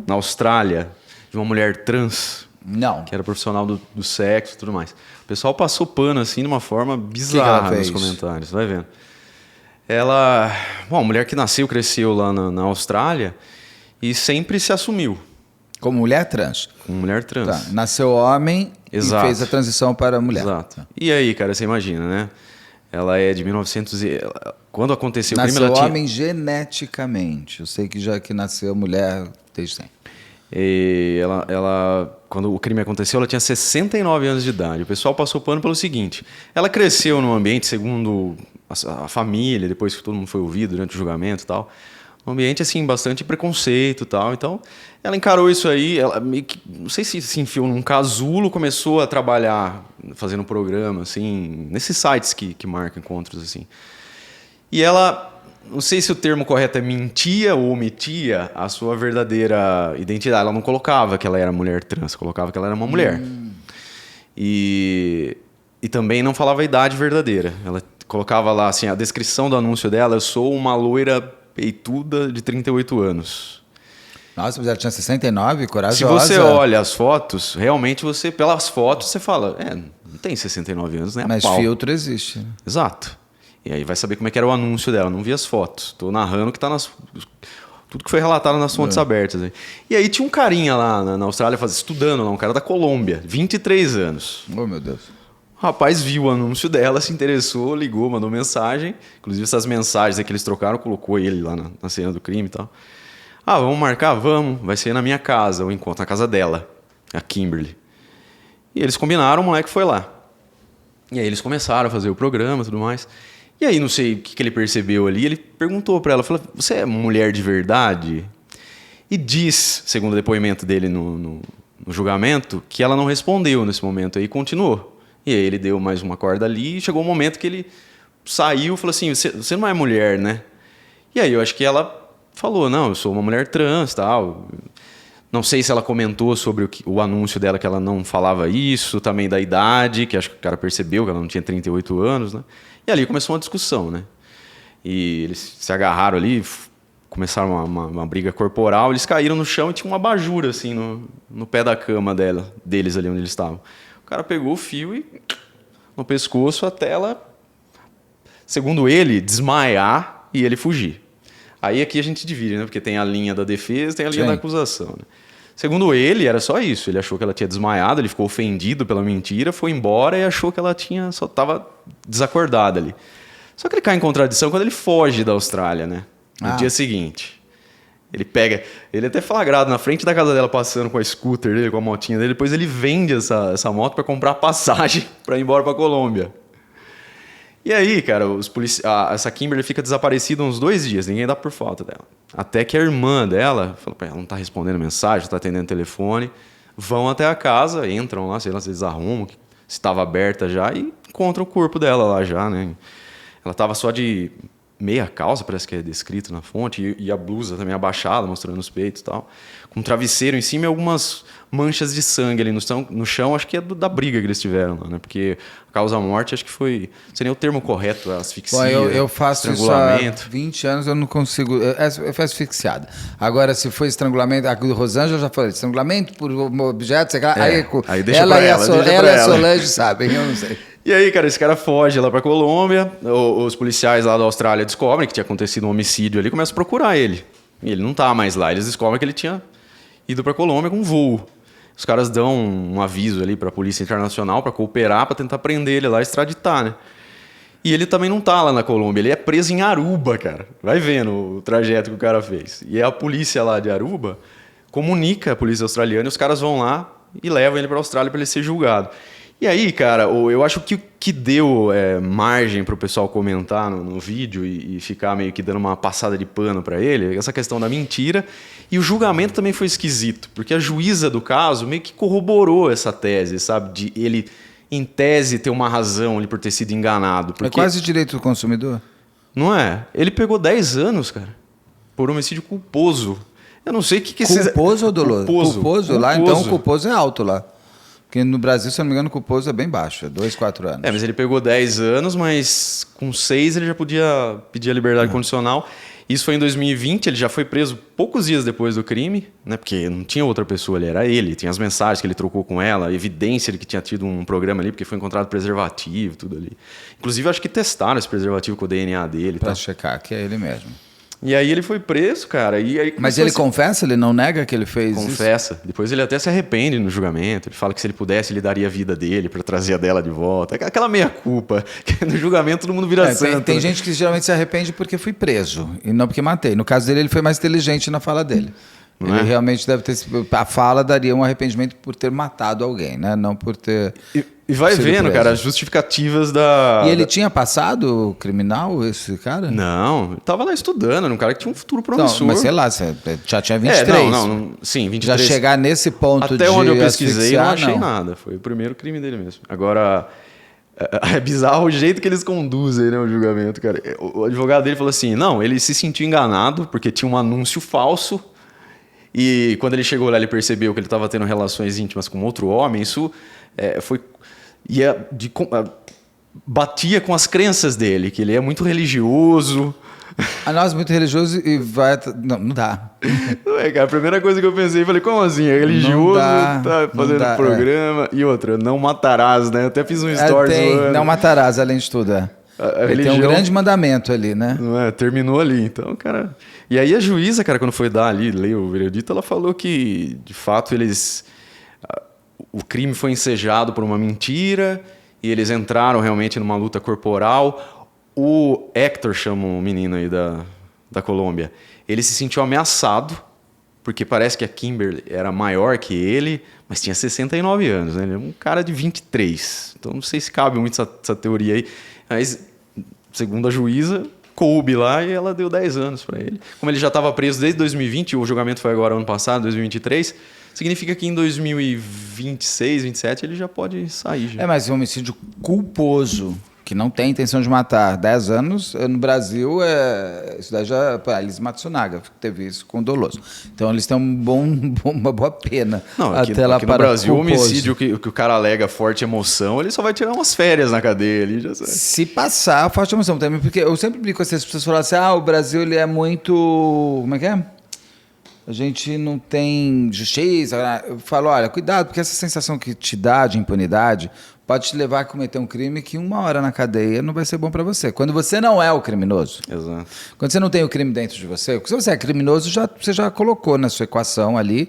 na Austrália, de uma mulher trans? Não. Que era profissional do sexo e tudo mais. O pessoal passou pano assim de uma forma bizarra nos comentários, vai vendo. Uma mulher que nasceu, cresceu lá na Austrália e sempre se assumiu. Como mulher trans? Como mulher trans. Tá. Nasceu homem Exato. E fez a transição para mulher. Exato. E aí, cara, você imagina, né? Ela é de 1900 e... Quando aconteceu o crime, nasceu ela homem geneticamente. Eu sei que já que nasceu mulher desde sempre. E quando o crime aconteceu, ela tinha 69 anos de idade. O pessoal passou pano pelo seguinte: ela cresceu num ambiente, segundo a família, depois que todo mundo foi ouvido durante o julgamento e tal, Um ambiente, assim, bastante preconceito e tal. Então, ela encarou isso aí, ela meio que, não sei se enfiou num casulo, começou a trabalhar, fazendo um programa, assim, nesses sites que marcam encontros, assim. E ela, não sei se o termo correto é mentia ou omitia a sua verdadeira identidade. Ela não colocava que ela era mulher trans, colocava que ela era uma mulher. E também não falava a idade verdadeira. Ela colocava lá, assim, a descrição do anúncio dela: eu sou uma loira peituda de 38 anos. Nossa, mas ela tinha 69, corajosa. Se você olha as fotos, realmente você, pelas fotos, você fala, não tem 69 anos, né? Mas filtro existe. Exato. E aí vai saber como é que era o anúncio dela. Não vi as fotos. Estou narrando o que está tudo que foi relatado nas fontes abertas. Aí. E aí tinha um carinha lá na Austrália estudando, lá, um cara da Colômbia, 23 anos. Oh, meu Deus. O rapaz viu o anúncio dela, se interessou, ligou, mandou mensagem. Inclusive essas mensagens que eles trocaram, colocou ele lá na cena do crime e tal. Vamos marcar? Vamos. Vai ser na minha casa, o encontro, na casa dela, a Kimberly. E eles combinaram, o moleque foi lá. E aí eles começaram a fazer o programa e tudo mais. E aí, não sei o que ele percebeu ali, ele perguntou para ela, falou, você é mulher de verdade? E diz, segundo o depoimento dele no julgamento, que ela não respondeu nesse momento aí e continuou. E aí ele deu mais uma corda ali e chegou um momento que ele saiu e falou assim, você não é mulher, né? E aí eu acho que ela falou, não, eu sou uma mulher trans, tal. Não sei se ela comentou sobre o anúncio dela, que ela não falava isso, também da idade, que acho que o cara percebeu que ela não tinha 38 anos, né? E ali começou uma discussão, né? E eles se agarraram ali, começaram uma briga corporal, eles caíram no chão e tinha uma abajur, assim, no pé da cama deles ali onde eles estavam. O cara pegou o fio e no pescoço até ela, segundo ele, desmaiar e ele fugir. Aí aqui a gente divide, né? Porque tem a linha da defesa e tem a linha da acusação, né? Segundo ele, era só isso. Ele achou que ela tinha desmaiado, ele ficou ofendido pela mentira, foi embora e achou que ela só estava desacordada ali. Só que ele cai em contradição quando ele foge da Austrália, né? No dia seguinte. Ele até flagrado na frente da casa dela, passando com a scooter dele, com a motinha dele. Depois ele vende essa moto para comprar passagem para ir embora para Colômbia. E aí, cara, essa Kimberly fica desaparecida uns 2 dias, ninguém dá por falta dela. Até que a irmã dela falou, ela não tá respondendo mensagem, não tá atendendo telefone. Vão até a casa, entram lá, sei lá se eles arrumam, se estava aberta já, e encontram o corpo dela lá já, né? Ela tava só de meia calça, parece que é descrito na fonte, e a blusa também abaixada, mostrando os peitos e tal. Com um travesseiro em cima e algumas manchas de sangue ali no chão, acho que é da briga que eles tiveram lá, né? Porque a causa-morte, acho que foi, não sei nem o termo correto, asfixia, Bom, eu faço isso há 20 anos, eu não consigo, eu faço asfixiada. Agora, se foi estrangulamento, a Rosângela já falou, estrangulamento por objeto, sei lá, aí deixa ela pra e ela, a Solange sabem, eu não sei. E aí, cara, esse cara foge lá pra Colômbia, os policiais lá da Austrália descobrem que tinha acontecido um homicídio ali, começam a procurar ele. E ele não tá mais lá, eles descobrem que ele tinha ido pra Colômbia com um voo. Os caras dão um aviso ali pra Polícia Internacional pra cooperar, pra tentar prender ele lá e extraditar, né? E ele também não tá lá na Colômbia, ele é preso em Aruba, cara. Vai vendo o trajeto que o cara fez. E a polícia lá de Aruba comunica a polícia australiana e os caras vão lá e levam ele pra Austrália pra ele ser julgado. E aí, cara, eu acho que o que deu margem para o pessoal comentar no vídeo e ficar meio que dando uma passada de pano para ele, essa questão da mentira. E o julgamento também foi esquisito, porque a juíza do caso meio que corroborou essa tese, sabe? De ele, em tese, ter uma razão ali por ter sido enganado. Porque... É quase direito do consumidor. Não é? Ele pegou 10 anos, cara, por homicídio culposo. Eu não sei o que Culposo ou doloso? Culposo. Lá, então o culposo é alto lá. Porque no Brasil, se eu não me engano, o culposo é bem baixo, é 2, 4 anos. Mas ele pegou 10 anos, mas com 6 ele já podia pedir a liberdade condicional. Isso foi em 2020, ele já foi preso poucos dias depois do crime, né? Porque não tinha outra pessoa ali, era ele. Tinha as mensagens que ele trocou com ela, a evidência de que tinha tido um programa ali, porque foi encontrado preservativo, tudo ali. Inclusive, acho que testaram esse preservativo com o DNA dele. Pra checar que é ele mesmo. E aí ele foi preso, cara. Mas ele confessa? Ele não nega que ele fez isso? Confessa. Depois ele até se arrepende no julgamento. Ele fala que se ele pudesse, ele daria a vida dele para trazer a dela de volta. Aquela meia-culpa. Que no julgamento todo mundo vira santo. Tem gente que geralmente se arrepende porque fui preso e não porque matei. No caso dele, ele foi mais inteligente na fala dele. Ele realmente deve ter... A fala daria um arrependimento por ter matado alguém, né? Não por ter E vai sido vendo, preso. cara, as justificativas da... E ele tinha passado criminal, esse cara? Não, ele tava lá estudando, era um cara que tinha um futuro promissor. Não, mas sei lá, você já tinha 23. Sim, 23. Já chegar nesse ponto Até de onde eu pesquisei, eu não achei não. nada. Foi o primeiro crime dele mesmo. Agora, é bizarro o jeito que eles conduzem, né, o julgamento, cara. O advogado dele falou assim, não, ele se sentiu enganado porque tinha um anúncio falso e quando ele chegou lá, ele percebeu que ele estava tendo relações íntimas com outro homem. Isso batia com as crenças dele, que ele é muito religioso. A nós muito religioso e vai... Não dá. Não é, cara, a primeira coisa que eu pensei, falei, como assim? É religioso, tá fazendo programa. E outra, não matarás, né? Eu até fiz um stories. Não matarás, além de tudo, Ele tem um grande mandamento ali, né? Não é? Terminou ali, então, cara... E aí a juíza, cara, quando foi dar ali, ler o veredito, ela falou que, de fato, o crime foi ensejado por uma mentira e eles entraram realmente numa luta corporal. O Hector, chama o menino aí da Colômbia, ele se sentiu ameaçado, porque parece que a Kimberly era maior que ele, mas tinha 69 anos, né? Ele é um cara de 23. Então não sei se cabe muito essa teoria aí. Mas, segundo a juíza, coube lá e ela deu 10 anos para ele. Como ele já estava preso desde 2020, o julgamento foi agora ano passado, 2023, significa que em 2026, 2027 ele já pode sair. Já. Mas um homicídio culposo, que não tem intenção de matar, 10 anos, no Brasil, isso daí já... Alice Matsunaga teve isso com o doloso. Então, eles têm uma boa pena. Não, aqui no Brasil, o homicídio que o cara alega forte emoção, ele só vai tirar umas férias na cadeia ali. Já sabe. Se passar, forte emoção também, porque eu sempre brinco com essas pessoas falam assim, o Brasil ele é muito... Como é que é? A gente não tem justiça. Eu falo, olha, cuidado, porque essa sensação que te dá de impunidade pode te levar a cometer um crime que 1 hora na cadeia não vai ser bom para você. Quando você não é o criminoso. Exato. Quando você não tem o crime dentro de você, se você é criminoso, você já colocou na sua equação ali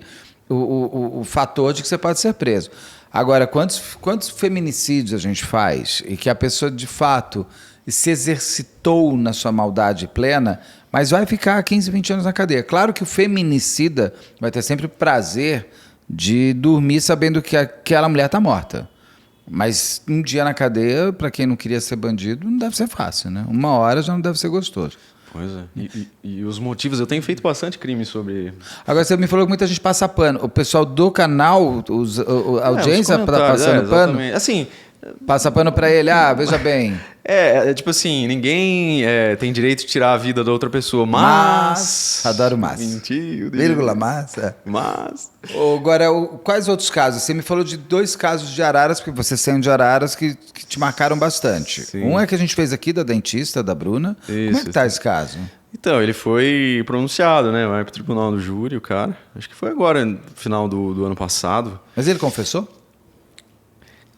o fator de que você pode ser preso. Agora, quantos feminicídios a gente faz e que a pessoa, de fato, se exercitou na sua maldade plena, mas vai ficar 15, 20 anos na cadeia. Claro que o feminicida vai ter sempre o prazer de dormir sabendo que aquela mulher está morta. Mas um dia na cadeia, para quem não queria ser bandido, não deve ser fácil, né? 1 hora já não deve ser gostoso. Pois é. E os motivos, eu tenho feito bastante crime sobre... Agora, você me falou que muita gente passa pano. O pessoal do canal, a audiência está passando pano? Assim... Passa pano para ele, veja bem. Tipo assim, ninguém tem direito de tirar a vida da outra pessoa, mas... Adoro mas. Mentiu. Vírgula, mas. Mas... Agora, quais outros casos? Você me falou de 2 casos de araras, porque você saiu de araras que te marcaram bastante. Sim. Um é que a gente fez aqui, da dentista, da Bruna. Isso, como é que tá esse caso? Então, ele foi pronunciado, né? Vai pro tribunal do júri, o cara. Acho que foi agora, no final do ano passado. Mas ele confessou?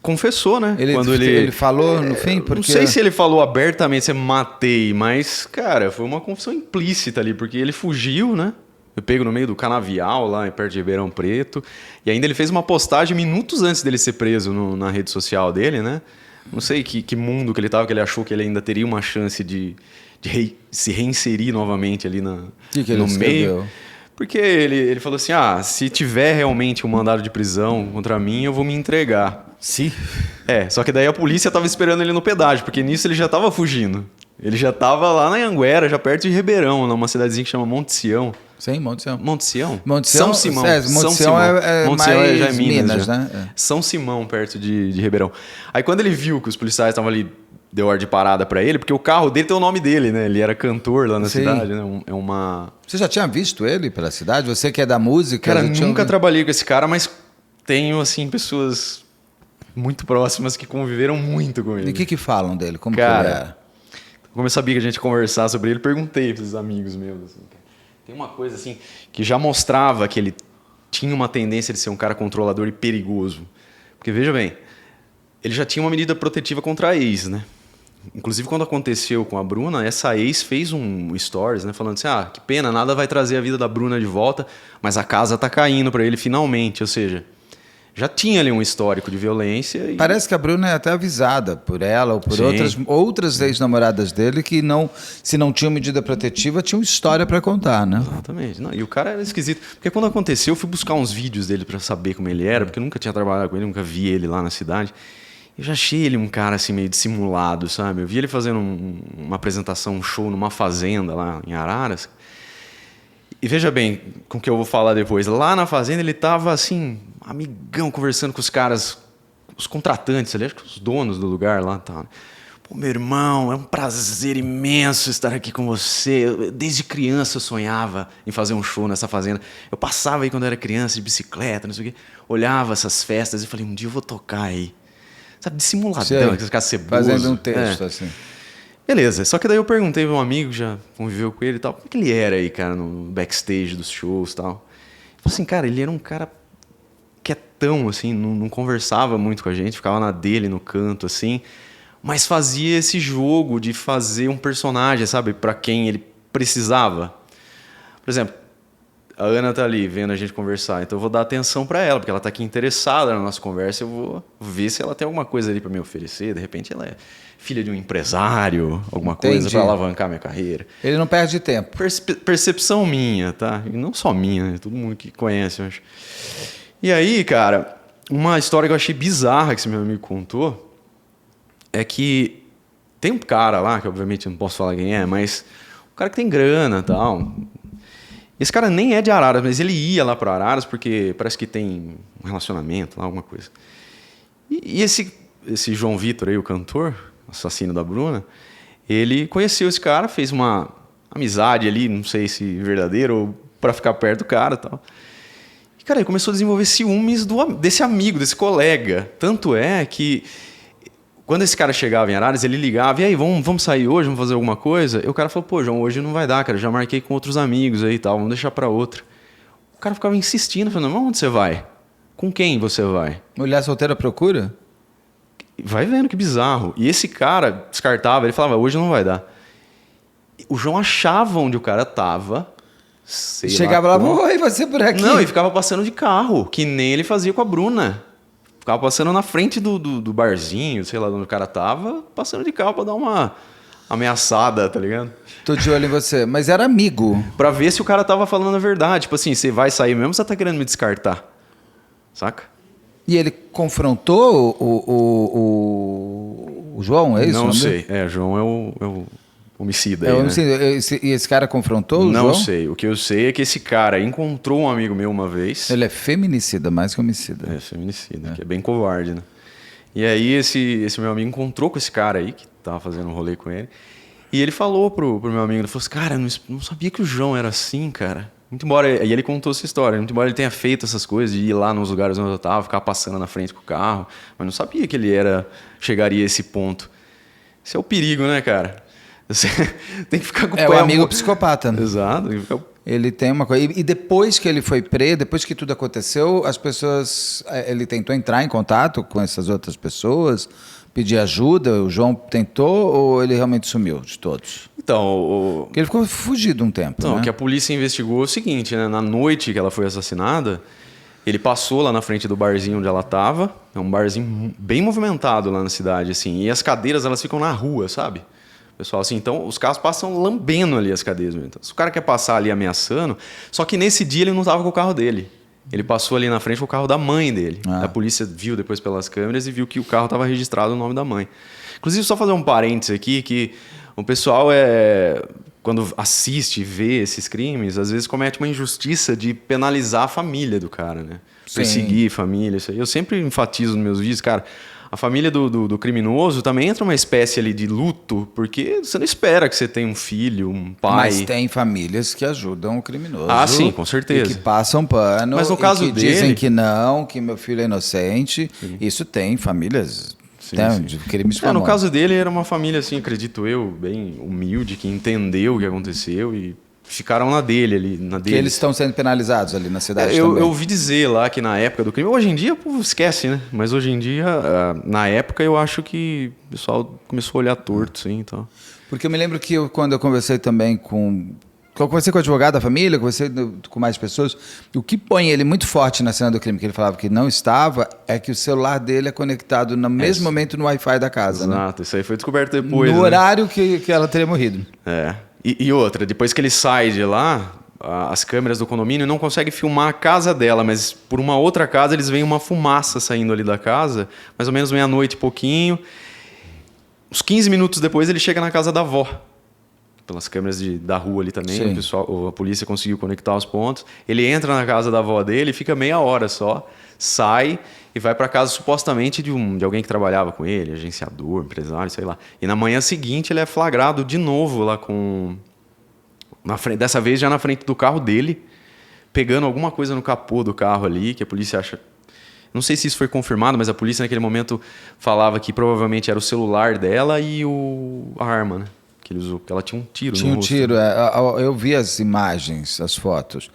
Confessou, né? Ele falou no fim? Porque... Não sei se ele falou abertamente, matei, mas, cara, foi uma confissão implícita ali, porque ele fugiu, né? Eu pego no meio do canavial, lá perto de Ribeirão Preto, e ainda ele fez uma postagem minutos antes dele ser preso na rede social dele, né? Não sei que mundo que ele estava, que ele achou que ele ainda teria uma chance de se reinserir novamente ali no meio. Porque ele falou assim, se tiver realmente um mandado de prisão contra mim, eu vou me entregar. Sim. Só que daí a polícia estava esperando ele no pedágio, porque nisso ele já estava fugindo. Ele já estava lá na Anguera, já perto de Ribeirão, numa cidadezinha que chama Monte Sião. Sim, Monte Sião. Monte Sião? São Simão. Monte Sião mais já é Minas, né? São Simão, perto de Ribeirão. Aí quando ele viu que os policiais estavam ali, deu hora de parada para ele, porque o carro dele tem o nome dele, né? Ele era cantor lá na cidade, né? Você já tinha visto ele pela cidade? Você que é da música? Cara, nunca trabalhei com esse cara, mas tenho, assim, pessoas muito próximas que conviveram muito com ele. E o que falam dele? Como cara, que ele era? Como eu sabia que a gente ia conversar sobre ele, perguntei para esses amigos meus. Assim, tem uma coisa assim que já mostrava que ele tinha uma tendência de ser um cara controlador e perigoso. Porque, veja bem, ele já tinha uma medida protetiva contra a ex, né? Inclusive, quando aconteceu com a Bruna, essa ex fez um stories, né? Falando assim, que pena, nada vai trazer a vida da Bruna de volta, mas a casa tá caindo para ele finalmente. Ou seja, já tinha ali um histórico de violência. Parece que a Bruna é até avisada por ela ou por outras ex-namoradas dele que, se não tinham medida protetiva, tinham história para contar, né? Exatamente. E o cara era esquisito. Porque quando aconteceu, eu fui buscar uns vídeos dele para saber como ele era, porque eu nunca tinha trabalhado com ele, nunca vi ele lá na cidade. Eu já achei ele um cara assim meio dissimulado, sabe? Eu vi ele fazendo uma apresentação, um show numa fazenda lá em Araras. E veja bem com o que eu vou falar depois. Lá na fazenda ele tava assim, amigão, conversando com os caras, os contratantes ali, acho que os donos do lugar lá, tá. Pô, meu irmão, é um prazer imenso estar aqui com você. Desde criança eu sonhava em fazer um show nessa fazenda. Eu passava aí quando eu era criança de bicicleta, não sei o quê. Olhava essas festas e falei, um dia eu vou tocar aí. Sabe, dissimuladão, aqueles caras cebosos. Fazendo um texto, assim. Beleza, só que daí eu perguntei para um amigo que já conviveu com ele e tal, como é que ele era aí, cara, no backstage dos shows e tal. Ele falou assim, cara, ele era um cara quietão, assim, não conversava muito com a gente, ficava na dele, no canto, assim, mas fazia esse jogo de fazer um personagem, sabe, para quem ele precisava. Por exemplo, a Ana tá ali vendo a gente conversar, então eu vou dar atenção para ela, porque ela tá aqui interessada na nossa conversa, eu vou ver se ela tem alguma coisa ali para me oferecer, de repente ela é filha de um empresário, alguma coisa para alavancar minha carreira. Ele não perde tempo. Percepção minha, tá? E não só minha, né? Todo mundo que conhece, eu acho. E aí, cara, uma história que eu achei bizarra que esse meu amigo contou é que tem um cara lá, que obviamente eu não posso falar quem é, mas um cara que tem grana e tal. Esse cara nem é de Araras, mas ele ia lá para Araras porque parece que tem um relacionamento lá, alguma coisa. E esse João Vitor aí, o cantor, assassino da Bruna, ele conheceu esse cara, fez uma amizade ali, não sei se verdadeira ou para ficar perto do cara e tal. E, cara, ele começou a desenvolver ciúmes desse amigo, desse colega. Tanto é que quando esse cara chegava em Araras, ele ligava, e aí, vamos sair hoje, vamos fazer alguma coisa? E o cara falou, pô, João, hoje não vai dar, cara, já marquei com outros amigos aí e tal, vamos deixar pra outra. O cara ficava insistindo, falando, mas onde você vai? Com quem você vai? Mulher solteira procura? Vai vendo que bizarro. E esse cara descartava, ele falava, hoje não vai dar. O João achava onde o cara tava. Chegava lá, oi, você por aqui. Não, e ficava passando de carro, que nem ele fazia com a Bruna. Ficava passando na frente do barzinho, sei lá onde o cara tava, passando de carro pra dar uma ameaçada, tá ligado? Tô de olho em você. Mas era amigo. Pra ver se o cara tava falando a verdade. Tipo assim, você vai sair mesmo ou você tá querendo me descartar? Saca? E ele confrontou o João, é isso? Não sei. João é o homicida aí, né? E esse cara confrontou o João? Não sei. O que eu sei é que esse cara encontrou um amigo meu uma vez. Ele é feminicida, mais que homicida. É, feminicida, que é bem covarde, né? E aí esse meu amigo encontrou com esse cara aí, que tava fazendo um rolê com ele, e ele falou pro meu amigo, ele falou assim, cara, eu não sabia que o João era assim, cara. Muito embora, e ele contou essa história, muito embora ele tenha feito essas coisas, de ir lá nos lugares onde eu tava, ficar passando na frente com o carro, mas não sabia que ele chegaria a esse ponto. Esse é o perigo, né, cara? Você tem que ficar com o pé... É o amigo psicopata. Exato. Ele tem uma coisa... E depois que ele foi preso, depois que tudo aconteceu, as pessoas... Ele tentou entrar em contato com essas outras pessoas, pedir ajuda, o João tentou ou ele realmente sumiu de todos? Então... Porque ele ficou fugido um tempo, Então, né? o que a polícia investigou é o seguinte, né? Na noite que ela foi assassinada, ele passou lá na frente do barzinho onde ela estava, é um barzinho bem movimentado lá na cidade, assim, e as cadeiras elas ficam na rua, sabe? Pessoal, assim, então os carros passam lambendo ali as cadeiras. Então, se o cara quer passar ali ameaçando, só que nesse dia ele não estava com o carro dele. Ele passou ali na frente com o carro da mãe dele. A polícia viu depois pelas câmeras e viu que o carro estava registrado o nome da mãe. Inclusive, só fazer um parênteses aqui, que o pessoal, quando assiste e vê esses crimes, às vezes comete uma injustiça de penalizar a família do cara, né? Perseguir família, isso aí. Eu sempre enfatizo nos meus vídeos, cara... A família do criminoso também entra uma espécie ali de luto, porque você não espera que você tenha um filho, um pai. Mas tem famílias que ajudam o criminoso. Ah, sim, com certeza. E que passam pano. Mas no caso que dele... dizem que não, que meu filho é inocente. Sim. Isso tem famílias de crimes famosos. No caso dele, era uma família, assim, acredito eu, bem humilde, que entendeu o que aconteceu e... Ficaram na dele ali, na dele. Que eles estão sendo penalizados ali na cidade também. Eu ouvi dizer lá que na época do crime... Hoje em dia, o povo esquece, né? Mas hoje em dia, na época, eu acho que o pessoal começou a olhar torto, sim, então. Porque eu me lembro que quando eu conversei também com... Eu conversei com o advogado da família, conversei com mais pessoas. O que põe ele muito forte na cena do crime, que ele falava que não estava, é que o celular dele é conectado no mesmo momento no Wi-Fi da casa. Exato, isso aí foi descoberto depois. No horário que ela teria morrido. É. E outra, depois que ele sai de lá, as câmeras do condomínio e não consegue filmar a casa dela, mas por uma outra casa eles veem uma fumaça saindo ali da casa, mais ou menos meia-noite e pouquinho. Uns 15 minutos depois ele chega na casa da avó. Pelas câmeras da rua ali também, a polícia conseguiu conectar os pontos. Ele entra na casa da avó dele, fica meia hora só, sai e vai para casa supostamente de alguém que trabalhava com ele, agenciador, empresário, sei lá. E na manhã seguinte ele é flagrado de novo lá dessa vez já na frente do carro dele, pegando alguma coisa no capô do carro ali, que a polícia acha... Não sei se isso foi confirmado, mas a polícia naquele momento falava que provavelmente era o celular dela e a arma, né? Que ele usou, porque ela tinha um tiro no rosto. Tinha um tiro, eu vi as imagens, as fotos.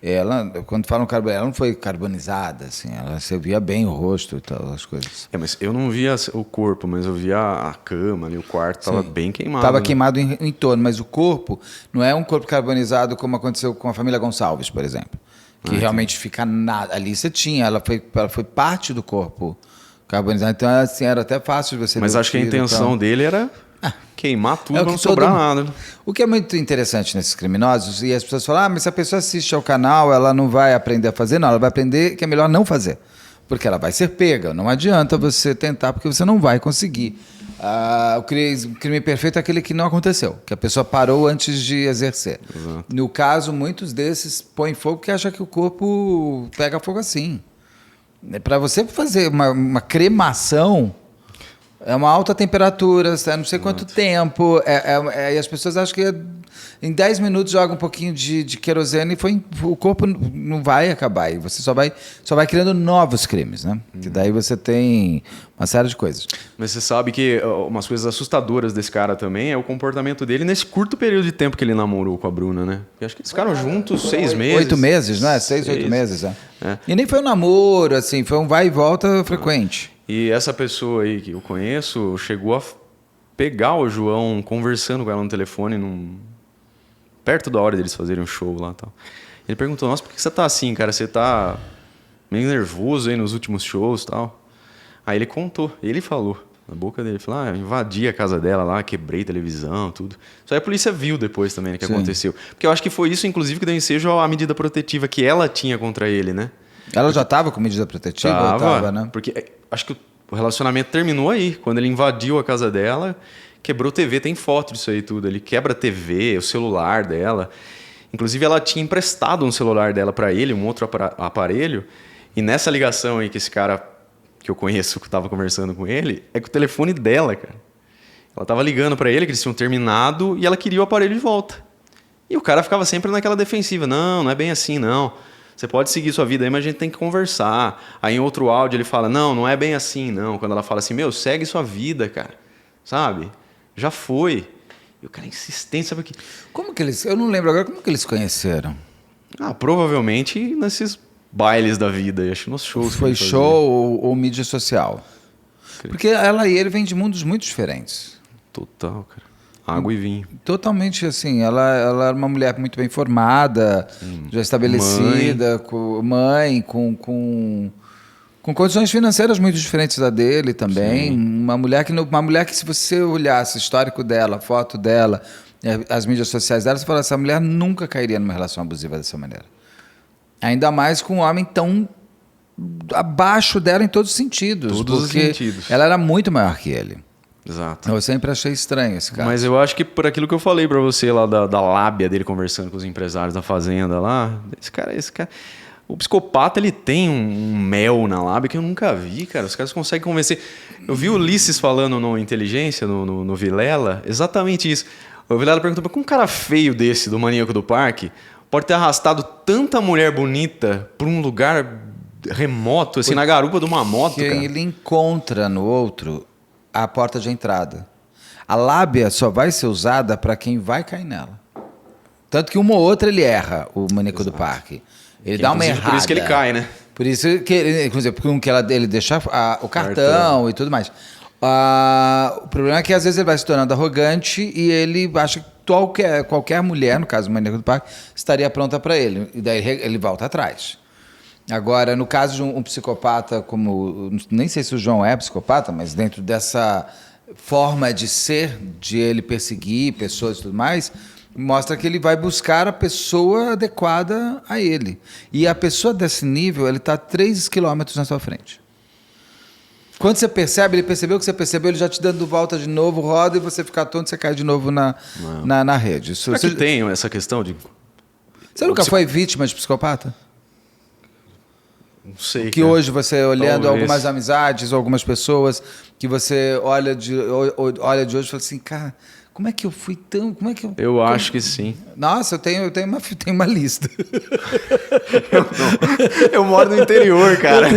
Ela, quando falam carbonizada, ela não foi carbonizada, assim, você via bem o rosto e tal, as coisas. Mas eu não via o corpo, mas eu via a cama ali, o quarto, estava bem queimado. Estava né? queimado em torno, mas o corpo não é um corpo carbonizado como aconteceu com a família Gonçalves, por exemplo. Que realmente fica nada. Ali você tinha, ela foi parte do corpo carbonizado. Então, assim, era até fácil de você... Mas acho que a intenção dele era queimar tudo, não sobrar nada. O que é muito interessante nesses criminosos, e as pessoas falam, mas se a pessoa assiste ao canal, ela não vai aprender a fazer? Não, ela vai aprender que é melhor não fazer. Porque ela vai ser pega. Não adianta você tentar, porque você não vai conseguir. O crime perfeito é aquele que não aconteceu, que a pessoa parou antes de exercer. Exato. No caso, muitos desses põem fogo porque acham que o corpo pega fogo assim. Para você fazer uma cremação, é uma alta temperatura, não sei quanto tempo, e as pessoas acham que em 10 minutos joga um pouquinho de querosene e o corpo não vai acabar. E você só vai criando novos crimes, né? Que daí você tem uma série de coisas. Mas você sabe que umas coisas assustadoras desse cara também é o comportamento dele nesse curto período de tempo que ele namorou com a Bruna, né? Porque acho que eles ficaram juntos 6 meses. 8 meses, não é? 6, 8 meses, E nem foi um namoro, assim, foi um vai e volta frequente. E essa pessoa aí que eu conheço chegou a pegar o João conversando com ela no telefone perto da hora deles fazerem um show lá e tal. Ele perguntou, nossa, por que você tá assim, cara? Você tá meio nervoso aí nos últimos shows e tal. Aí ele contou, ele falou, na boca dele, falou, eu invadi a casa dela lá, quebrei televisão, tudo. Isso aí a polícia viu depois também, né, que aconteceu. Porque eu acho que foi isso, inclusive, que deu ensejo à medida protetiva que ela tinha contra ele, né? Ela já estava com medida protetiva? Tava, né? Porque acho que o relacionamento terminou aí, quando ele invadiu a casa dela, quebrou TV, tem foto disso aí tudo. Ele quebra a TV, o celular dela. Inclusive, ela tinha emprestado um celular dela para ele, um outro aparelho. E nessa ligação aí que esse cara que eu conheço, que estava conversando com ele, é com o telefone dela, cara. Ela estava ligando para ele, que eles tinham terminado, e ela queria o aparelho de volta. E o cara ficava sempre naquela defensiva. Não é bem assim, não. Você pode seguir sua vida aí, mas a gente tem que conversar. Aí em outro áudio ele fala, não é bem assim, não. Quando ela fala assim, segue sua vida, cara. Sabe? Já foi. E o cara é insistente, sabe o que... Como que eles... Eu não lembro agora, como que eles se conheceram? Provavelmente nesses bailes da vida, acho, nos shows. Foi show ou mídia social? Porque ela e ele vêm de mundos muito diferentes. Total, cara. Água e vinho. Totalmente, assim, ela era uma mulher muito bem formada, já estabelecida, mãe, com condições financeiras muito diferentes da dele também. Uma mulher que se você olhasse o histórico dela, a foto dela, as mídias sociais dela, você fala, essa mulher nunca cairia numa relação abusiva dessa maneira. Ainda mais com um homem tão abaixo dela em todos os sentidos. Todos os sentidos. Ela era muito maior que ele. Exato. Eu sempre achei estranho esse caso. Mas eu acho que por aquilo que eu falei pra você lá da lábia dele conversando com os empresários da fazenda lá, esse cara, o psicopata, ele tem um mel na lábia que eu nunca vi, cara. Os caras conseguem convencer. Eu vi o Ulisses falando no Inteligência, no Vilela, exatamente isso. O Vilela perguntou, mas como um cara feio desse, do Maníaco do Parque, pode ter arrastado tanta mulher bonita pra um lugar remoto, assim, na garupa de uma moto, cara? Ele encontra no outro a porta de entrada. A lábia só vai ser usada para quem vai cair nela. Tanto que uma ou outra ele erra, o Maníaco do Parque. Ele dá uma errada. Por isso que ele cai, né? Por isso que ele, inclusive, porque ele deixa o cartão e tudo mais. O problema é que às vezes ele vai se tornando arrogante e ele acha que qualquer mulher, no caso do Maníaco do Parque, estaria pronta para ele. E daí ele volta atrás. Agora, no caso de um psicopata como... Nem sei se o João é psicopata, mas dentro dessa forma de ser, de ele perseguir pessoas e tudo mais, Mostra que ele vai buscar a pessoa adequada a ele. E a pessoa desse nível, ele está 3 quilômetros na sua frente. Quando você percebe, ele percebeu que você percebeu, ele já te dando volta de novo, roda e você fica tonto, você cai de novo na rede. Isso, Será que tem essa questão de... Você nunca foi vítima de psicopata? Não sei. Que cara. hoje você, olhando Talvez. algumas amizades ou algumas pessoas, que você olha de hoje e fala assim, cara, como é que eu fui tão... Como é que Eu acho que sim. Nossa, eu tenho uma lista. Eu moro no interior, cara.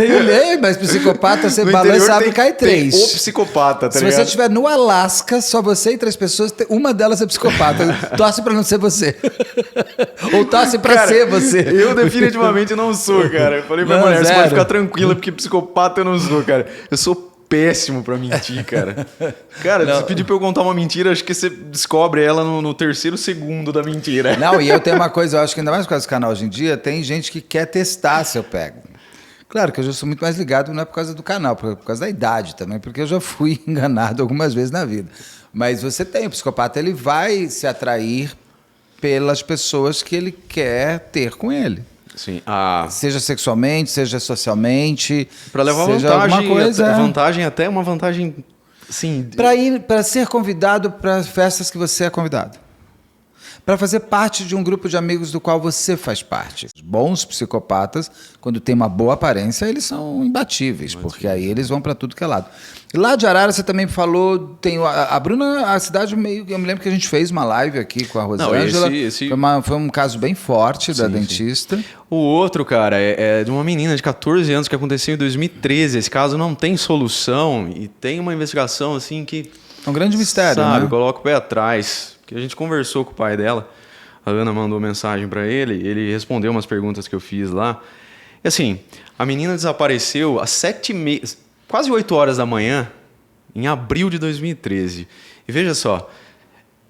Mas psicopata, você No balança interior e cai tem 3. o psicopata, tá Se ligado? você estiver no Alasca, só você e 3 pessoas, uma delas é psicopata. Torce pra não ser você. Ou torce pra Cara, ser você. Eu definitivamente não sou, cara. Eu falei pra Não, mulher, você zero. pode ficar tranquila, porque psicopata eu não sou, cara. Eu sou péssimo pra mentir, cara. Cara, se você pedir pra eu contar uma mentira, acho que você descobre ela no terceiro segundo da mentira. Não, e eu tenho uma coisa, eu acho que ainda mais por causa do canal hoje em dia, tem gente que quer testar se eu pego. Claro que eu já sou muito mais ligado, não é por causa do canal, por causa da idade também, porque eu já fui enganado algumas vezes na vida. Mas você tem, o psicopata, ele vai se atrair pelas pessoas que ele quer ter com ele. Sim, Seja sexualmente, seja socialmente. pra levar seja vantagem, alguma coisa. vantagem até uma vantagem, assim... Para ser convidado para festas que você é convidado. Para fazer parte de um grupo de amigos do qual você faz parte. Os bons psicopatas, quando tem uma boa aparência, eles são imbatíveis, porque aí eles vão para tudo que é lado. E lá de Arara, você também falou, tem a Bruna, a cidade meio... Eu me lembro que a gente fez uma live aqui com a Rosângela. esse... Foi um caso bem forte da dentista. Sim. O outro, cara, é de uma menina de 14 anos que aconteceu em 2013. Esse caso não tem solução e tem uma investigação, assim, que... É um grande mistério, sabe, né? coloca o pé atrás. Que a gente conversou com o pai dela, a Ana mandou mensagem para ele respondeu umas perguntas que eu fiz lá. E assim, a menina desapareceu às 7h30, quase 8 horas da manhã, em abril de 2013. E veja só,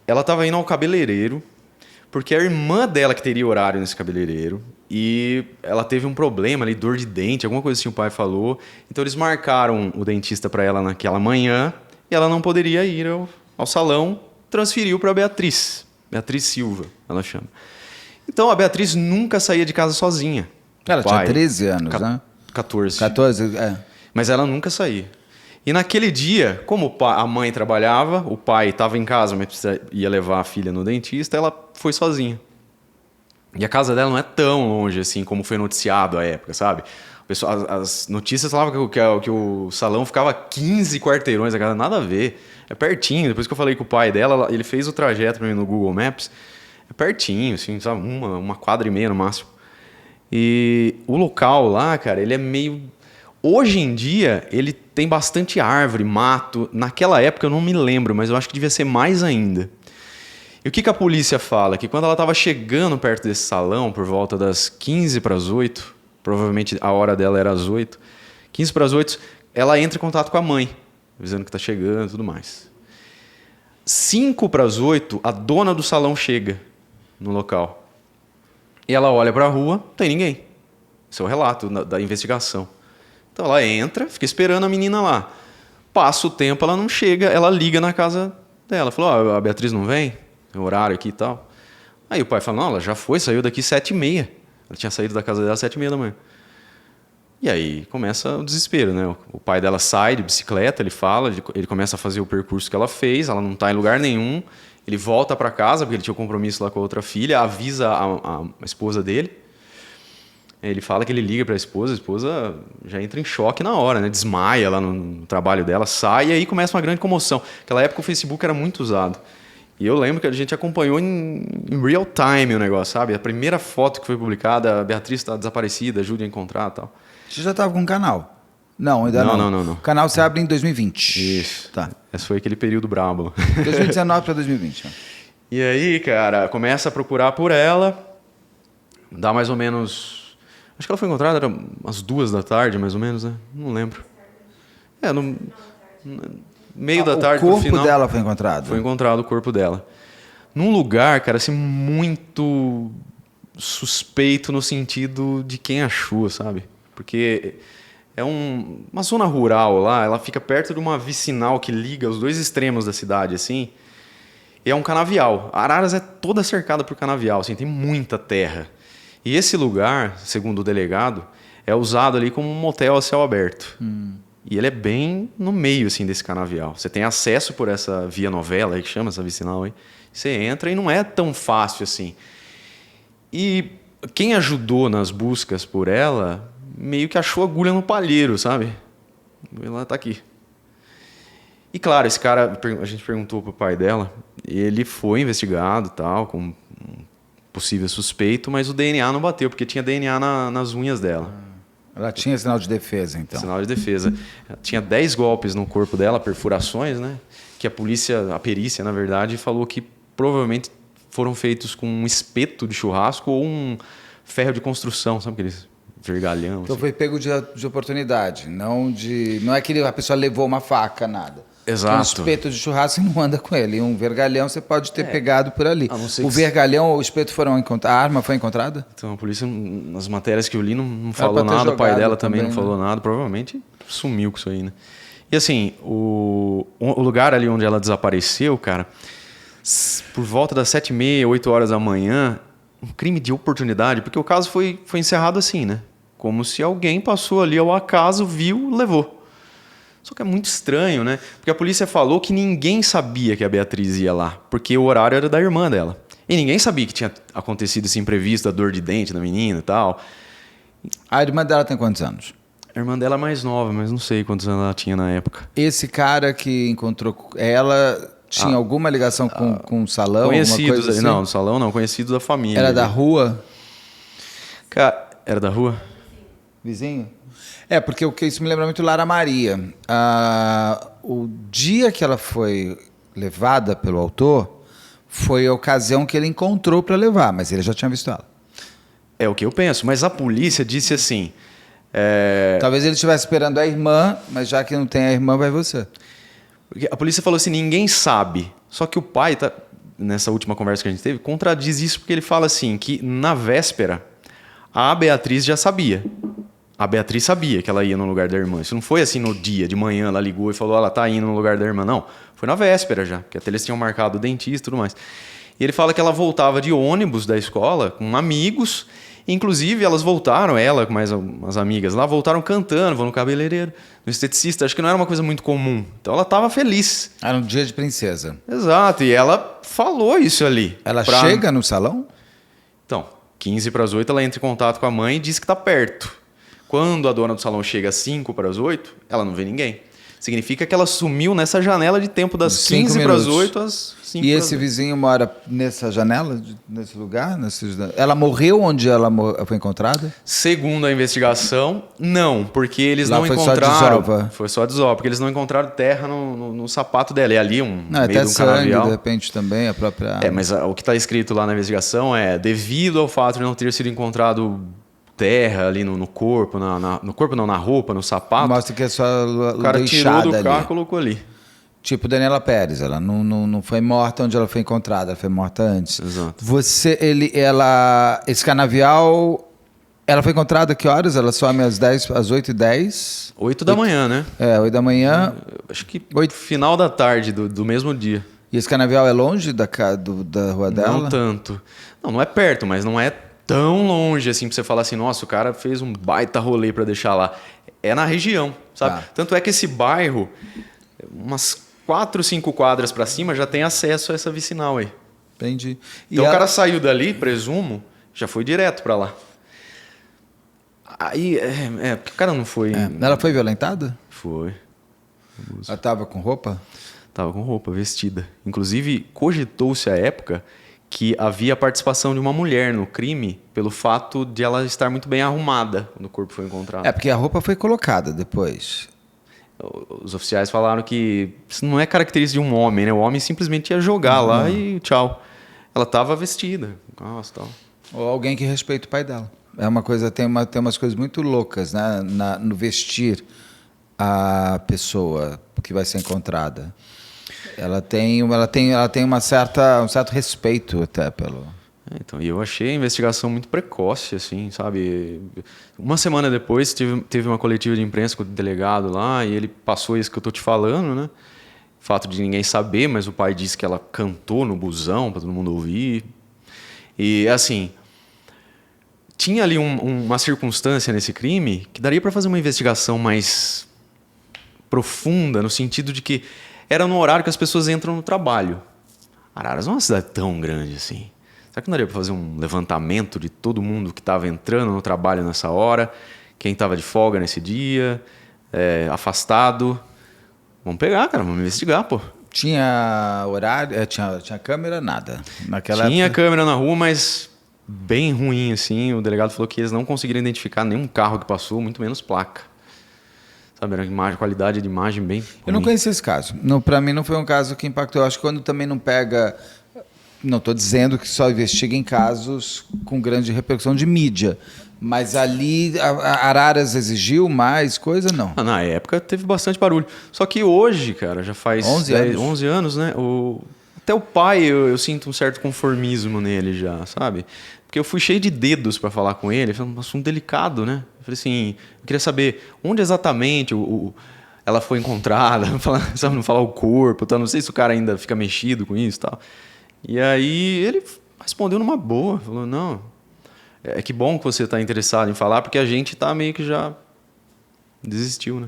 ela estava indo ao cabeleireiro, porque a irmã dela que teria horário nesse cabeleireiro, e ela teve um problema ali, dor de dente, alguma coisa assim o pai falou. Então eles marcaram o dentista para ela naquela manhã, e ela não poderia ir ao salão, transferiu para a Beatriz Silva, ela chama. Então a Beatriz nunca saía de casa sozinha. Ela tinha 13 anos, né? 14. 14, é. Mas ela nunca saía. E naquele dia, como a mãe trabalhava, o pai estava em casa, mas ia levar a filha no dentista, ela foi sozinha. E a casa dela não é tão longe assim como foi noticiado à época, sabe? As notícias falavam que o salão ficava 15 quarteirões, a casa nada a ver. É pertinho. Depois que eu falei com o pai dela, ele fez o trajeto para mim no Google Maps. É pertinho, assim, sabe? Uma quadra e meia no máximo. E o local lá, cara, ele é meio... Hoje em dia, ele tem bastante árvore, mato. Naquela época eu não me lembro, mas eu acho que devia ser mais ainda. E o que a polícia fala? Que quando ela estava chegando perto desse salão, por volta das 15 para as 8, provavelmente a hora dela era às 8, 15 para as 8, ela entra em contato com a mãe, avisando que está chegando e tudo mais. 5 para as 8, a dona do salão chega no local. E ela olha para a rua, não tem ninguém. Esse é o relato da investigação. Então ela entra, fica esperando a menina lá. Passa o tempo, ela não chega, ela liga na casa dela. Falou, a Beatriz não vem? Tem horário aqui e tal. Aí o pai fala, não, ela já foi, saiu daqui 7h30. Ela tinha saído da casa dela às 7h30 da manhã. E aí começa o desespero, né? O pai dela sai de bicicleta, ele fala, ele começa a fazer o percurso que ela fez, ela não está em lugar nenhum. Ele volta para casa, porque ele tinha um compromisso lá com a outra filha, avisa a esposa dele. Ele fala que ele liga para a esposa já entra em choque na hora, né? Desmaia lá no trabalho dela, sai e aí começa uma grande comoção. Naquela época o Facebook era muito usado. E eu lembro que a gente acompanhou em real time o negócio, sabe? A primeira foto que foi publicada, a Beatriz está desaparecida, ajude a encontrar e tal. Você já estava com um canal? Não, ainda não. Não. O canal se abre em 2020. Isso. Tá. Esse foi aquele período brabo. 2019 para 2020. Né? E aí, cara, começa a procurar por ela. Dá mais ou menos... Acho que ela foi encontrada, era umas 2 da tarde, mais ou menos, né? Não lembro. No meio da tarde, o pro corpo final, dela foi encontrado? Foi encontrado o corpo dela. Num lugar, cara, assim, muito suspeito no sentido de quem achou, sabe? Porque é uma zona rural lá, ela fica perto de uma vicinal que liga os 2 extremos da cidade, assim. E é um canavial. Araras é toda cercada por canavial, assim, tem muita terra. E esse lugar, segundo o delegado, é usado ali como um motel a céu aberto. E ele é bem no meio assim, desse canavial. Você tem acesso por essa via novela, aí que chama essa vicinal aí. Você entra e não é tão fácil assim. E quem ajudou nas buscas por ela, meio que achou agulha no palheiro, sabe? Ela tá aqui. E claro, esse cara, a gente perguntou pro pai dela, ele foi investigado tal, com um possível suspeito, mas o DNA não bateu, porque tinha DNA nas unhas dela. Ela tinha sinal de defesa, então. Sinal de defesa. Tinha 10 golpes no corpo dela, perfurações, né? Que a perícia, na verdade, falou que provavelmente foram feitos com um espeto de churrasco ou um ferro de construção, sabe aqueles vergalhão? Então assim. foi pego de oportunidade, não é que a pessoa levou uma faca, nada. Exato. Um espeto de churrasco você não anda com ele. E um vergalhão você pode ter pegado por ali. A não ser O que vergalhão ou o espeto foram encontrados? A arma foi encontrada? Então a polícia, nas matérias que eu li, não pra falou ter nada, o pai jogado dela também não também, falou nada, provavelmente sumiu com isso aí, né? E assim, o lugar ali onde ela desapareceu, cara, por volta das 7h30, 8 horas da manhã, um crime de oportunidade, porque o caso foi encerrado assim, né? Como se alguém passou ali ao acaso, viu, levou. Só que é muito estranho, né? Porque a polícia falou que ninguém sabia que a Beatriz ia lá, porque o horário era da irmã dela. E ninguém sabia que tinha acontecido esse imprevisto, a dor de dente da menina e tal. A irmã dela tem quantos anos? A irmã dela é mais nova, mas não sei quantos anos ela tinha na época. Esse cara que encontrou ela tinha alguma ligação com o salão? Conhecidos, assim? Não, no salão não, conhecido da família. Era da rua? Cara, era da rua? Vizinho? Porque isso me lembra muito Lara Maria. O dia que ela foi levada pelo autor foi a ocasião que ele encontrou para levar, mas ele já tinha visto ela. É o que eu penso, mas a polícia disse assim... Talvez ele estivesse esperando a irmã, mas já que não tem a irmã, vai você. Porque a polícia falou assim, ninguém sabe. Só que o pai, nessa última conversa que a gente teve, contradiz isso porque ele fala assim, que na véspera, a Beatriz já sabia. A Beatriz sabia que ela ia no lugar da irmã. Isso não foi assim no dia, de manhã, ela ligou e falou, ela tá indo no lugar da irmã. Não, foi na véspera já, porque até eles tinham marcado o dentista e tudo mais. E ele fala que ela voltava de ônibus da escola, com amigos. Inclusive, elas voltaram, ela com mais umas amigas lá, voltaram cantando, vão no cabeleireiro, no esteticista. Acho que não era uma coisa muito comum. Então ela estava feliz. Era um dia de princesa. Exato, e ela falou isso ali. Ela chega no salão? Então, 7:45, ela entra em contato com a mãe e diz que está perto. Quando a dona do salão chega às 7:55, ela não vê ninguém. Significa que ela sumiu nessa janela de tempo das 7:45 às 5:00. E esse vizinho mora nessa janela, nesse lugar? Ela morreu onde ela foi encontrada? Segundo a investigação, não, porque eles não encontraram. Foi só desova, porque eles não encontraram terra no sapato dela. E ali Não, meio até de um sangue, canavial. de repente também, a própria... Mas o que está escrito lá na investigação é devido ao fato de não ter sido encontrado terra ali no corpo, no corpo não, na roupa, no sapato. Mostra que é só o cara tirou do carro e colocou ali. Tipo Daniela Pérez, ela não foi morta onde ela foi encontrada, ela foi morta antes. Exato. Esse canavial, ela foi encontrada a que horas? Ela some às 8h10? 8 da manhã, né? 8 da manhã. Acho que final da tarde do mesmo dia. E esse canavial é longe da rua dela? Não tanto. Não é perto, mas não é tão longe assim pra você falar assim, nossa, o cara fez um baita rolê pra deixar lá. É na região, sabe? Tanto é que esse bairro, umas 4, 5 quadras pra cima, já tem acesso a essa vicinal aí. Entendi. Então o cara saiu dali, presumo, já foi direto pra lá. Aí, porque o cara não foi... Ela foi violentada? Foi. Ela tava com roupa? Tava com roupa, vestida. Inclusive, cogitou-se à época que havia a participação de uma mulher no crime pelo fato de ela estar muito bem arrumada quando o corpo foi encontrado. Porque a roupa foi colocada depois. Os oficiais falaram que isso não é característica de um homem, né? O homem simplesmente ia jogar lá e tchau. Ela estava vestida, calça, tal. Ou alguém que respeita o pai dela. É uma coisa, tem umas coisas muito loucas, né? No vestir a pessoa que vai ser encontrada. Ela tem um certo respeito até pelo... Então, e eu achei a investigação muito precoce, assim, sabe? Uma semana depois teve uma coletiva de imprensa com o delegado lá e ele passou isso que eu tô te falando, né? fato de ninguém saber, mas o pai disse que ela cantou no busão para todo mundo ouvir. E assim, tinha ali uma circunstância nesse crime que daria para fazer uma investigação mais profunda, no sentido de que era no horário que as pessoas entram no trabalho. Araras não é uma cidade tão grande assim. Será que não daria para fazer um levantamento de todo mundo que estava entrando no trabalho nessa hora, quem estava de folga nesse dia, afastado? Vamos pegar, cara, vamos investigar, pô. Tinha horário, tinha câmera, nada. Tinha câmera na rua, mas bem ruim, assim. O delegado falou que eles não conseguiram identificar nenhum carro que passou, muito menos placa. Sabe, era uma qualidade de imagem bem ruim. Eu não conheci esse caso. Para mim não foi um caso que impactou. Eu acho que quando também não pega... Não estou dizendo que só investiga em casos com grande repercussão de mídia. Mas ali a Araras exigiu mais coisa, não. Na época teve bastante barulho. Só que hoje, cara, já faz 11 anos, né? Até o pai, eu sinto um certo conformismo nele já, sabe? Porque eu fui cheio de dedos para falar com ele. Foi um assunto delicado, né? Eu falei assim, eu queria saber onde exatamente ela foi encontrada, sabe, não falar o corpo, tá? Não sei se o cara ainda fica mexido com isso e tal. E aí ele respondeu numa boa, falou, não... É que bom que você está interessado em falar, porque a gente está meio que já desistiu, né?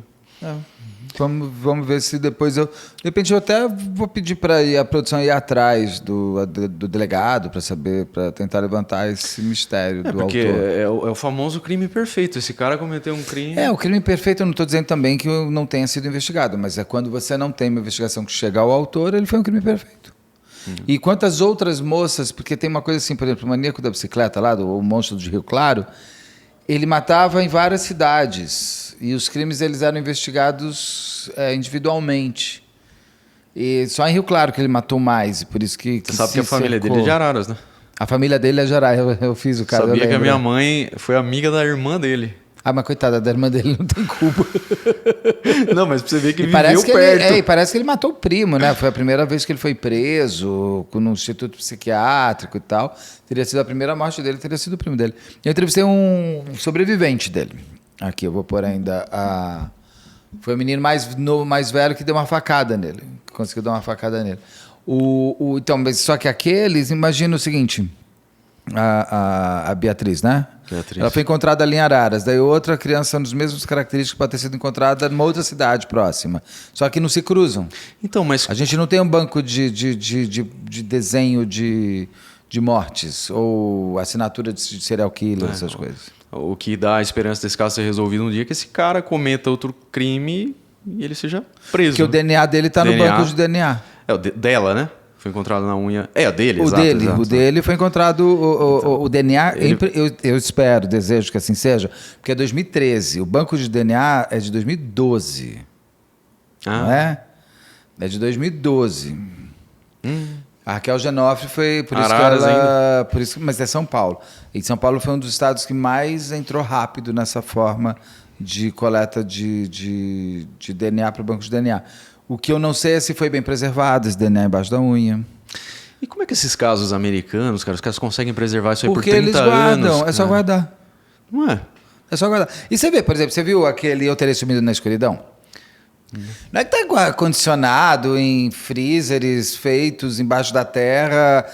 Vamos ver se depois de repente eu até vou pedir para a produção ir atrás do delegado para saber, para tentar levantar esse mistério do porque autor. É o famoso crime perfeito. Esse cara cometeu um crime... O crime perfeito eu não estou dizendo também que não tenha sido investigado, mas é quando você não tem uma investigação que chega ao autor, ele foi um crime perfeito. E quantas outras moças, porque tem uma coisa assim, por exemplo, o maníaco da bicicleta lá, o monstro do Rio Claro, ele matava em várias cidades e os crimes eles eram investigados individualmente. E só em Rio Claro que ele matou mais, e por isso que Você sabe que a família dele é de Araras, né? A família dele é de Araras, eu fiz o cara. Sabia que a minha mãe foi amiga da irmã dele. Mas coitada, da irmã dele não tem culpa. Não, mas pra você ver que ele viveu perto. E parece que ele matou o primo, né? Foi a primeira vez que ele foi preso no instituto psiquiátrico e tal. Teria sido a primeira morte dele, teria sido o primo dele. Eu entrevistei um sobrevivente dele. Aqui, eu vou pôr ainda Foi o menino mais velho que deu uma facada nele. Conseguiu dar uma facada nele. Então, só que aqueles, imagina o seguinte... A Beatriz, né? Beatriz. Ela foi encontrada ali em Araras. Daí outra criança nos mesmos características pode ter sido encontrada numa outra cidade próxima. Só que não se cruzam. Então, mas... A gente não tem um banco de desenho de mortes ou assinatura de serial killer, essas coisas. O que dá a esperança desse caso ser resolvido um dia é que esse cara cometa outro crime e ele seja preso. Porque o DNA dele está no banco de DNA. Dela, né? Foi encontrado na unha. A dele, exato. O dele foi encontrado. O DNA, eu espero, desejo que assim seja, porque é 2013. O banco de DNA é de 2012. Não é? É de 2012. A Raquel Genofre foi. Por isso Araras que ela. Ainda. Por isso, mas é São Paulo. E São Paulo foi um dos estados que mais entrou rápido nessa forma de coleta de DNA para o banco de DNA. O que eu não sei é se foi bem preservado, esse DNA embaixo da unha. E como é que esses casos americanos, cara, os caras conseguem preservar isso aí por 30 anos? Porque eles guardam, anos, é só guardar. Não é? É só guardar. E você vê, por exemplo, você viu aquele Eu Terei Sumido na Escuridão? Não é que está condicionado em freezers feitos embaixo da terra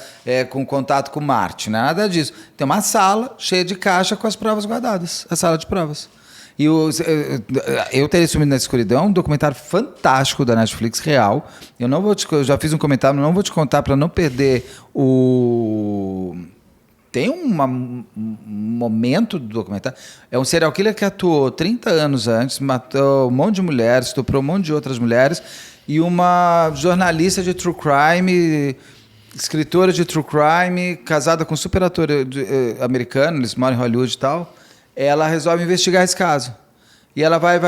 com contato com Marte, não é nada disso. Tem uma sala cheia de caixa com as provas guardadas, a sala de provas. E Eu Terei Sumido na Escuridão, um documentário fantástico da Netflix, real. Eu já fiz um comentário, não vou te contar para não perder Tem um momento do documentário. É um serial killer que atuou 30 anos antes, matou um monte de mulheres, estuprou um monte de outras mulheres, e uma jornalista de true crime, escritora de true crime, casada com um super ator americano, eles moram em Hollywood e tal. Ela resolve investigar esse caso. E ela vai.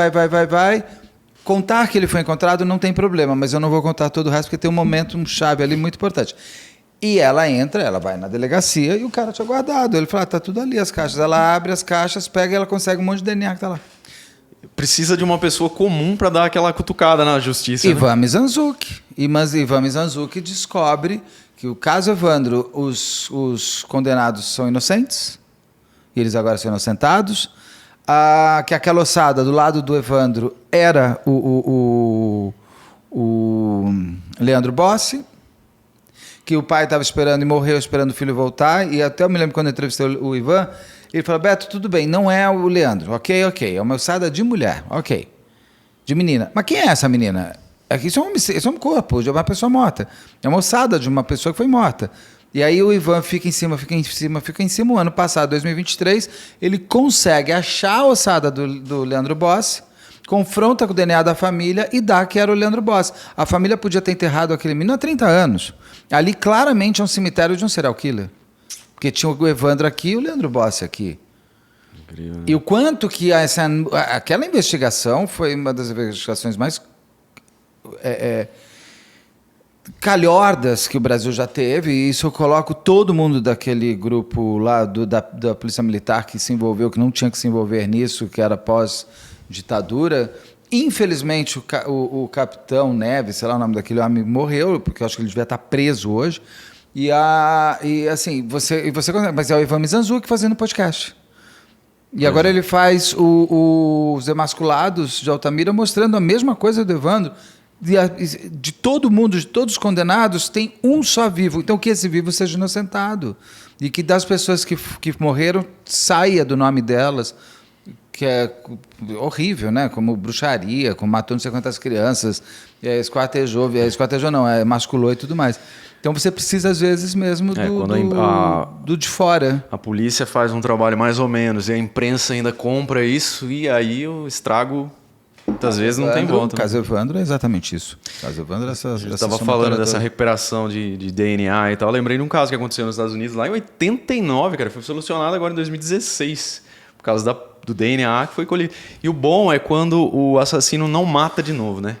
Contar que ele foi encontrado não tem problema, mas eu não vou contar todo o resto, porque tem um momento, um chave ali muito importante. E ela vai na delegacia e o cara tinha guardado. Ele fala, tá tudo ali as caixas. Ela abre as caixas, pega e ela consegue um monte de DNA que tá lá. Precisa de uma pessoa comum para dar aquela cutucada na justiça. Ivan Mizanzuki. Mas Ivan Mizanzuki descobre que o caso Evandro, os condenados são inocentes. E eles agora são inocentados, que aquela ossada do lado do Evandro era o o Leandro Bossi, que o pai estava esperando e morreu esperando o filho voltar, e até eu me lembro quando eu entrevistei o Ivan, ele falou, Beto, tudo bem, não é o Leandro, ok, é uma ossada de mulher, ok, de menina. Mas quem é essa menina? Isso é um corpo de uma pessoa morta, é uma ossada de uma pessoa que foi morta. E aí o Ivan fica em cima. O ano passado, 2023, ele consegue achar a ossada do Leandro Bossi, confronta com o DNA da família e dá que era o Leandro Bossi. A família podia ter enterrado aquele menino há 30 anos. Ali claramente é um cemitério de um serial killer. Porque tinha o Evandro aqui e o Leandro Bossi aqui. Incrível, né? E o quanto que aquela investigação foi uma das investigações mais calhordas que o Brasil já teve, e isso eu coloco todo mundo daquele grupo lá da Polícia Militar que se envolveu, que não tinha que se envolver nisso, que era pós-ditadura. Infelizmente, o capitão Neves, sei lá o nome daquele homem, morreu, porque eu acho que ele devia estar preso hoje. E assim, você mas é o Ivan Mizanzuki fazendo podcast. E agora ele faz os Emasculados de Altamira, mostrando a mesma coisa do Evandro. De todo mundo, de todos os condenados, tem um só vivo. Então, que esse vivo seja inocentado. E que das pessoas que morreram, saia do nome delas, que é horrível, né? Como bruxaria, como matou não sei quantas crianças, esquartejou não, masculou e tudo mais. Então, você precisa, às vezes, mesmo do de fora. A polícia faz um trabalho mais ou menos, e a imprensa ainda compra isso, e aí o estrago... Muitas vezes não tem volta. O caso Evandro é exatamente isso. O caso Evandro é Eu estava falando dessa recuperação de DNA e tal. Eu lembrei de um caso que aconteceu nos Estados Unidos lá em 89, cara. Foi solucionado agora em 2016. Por causa do DNA que foi colhido. E o bom é quando o assassino não mata de novo, né?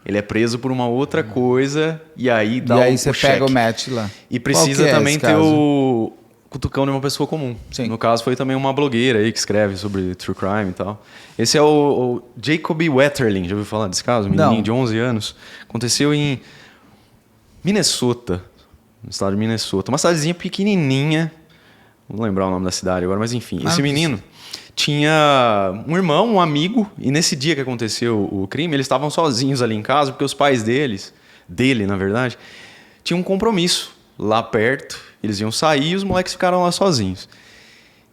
Ele é preso por uma outra coisa e aí dá aí você pega o match lá. E precisa também ter o cutucão de uma pessoa comum. Sim. No caso, foi também uma blogueira aí que escreve sobre true crime e tal. Esse é o Jacob Wetterling, já ouviu falar desse caso? Um menininho de 11 anos. Aconteceu em Minnesota, no estado de Minnesota. Uma cidadezinha pequenininha, não vou lembrar o nome da cidade agora, mas enfim. Esse menino tinha um irmão, um amigo, e nesse dia que aconteceu o crime, eles estavam sozinhos ali em casa, porque os pais dele, na verdade, tinham um compromisso lá perto. Eles iam sair e os moleques ficaram lá sozinhos.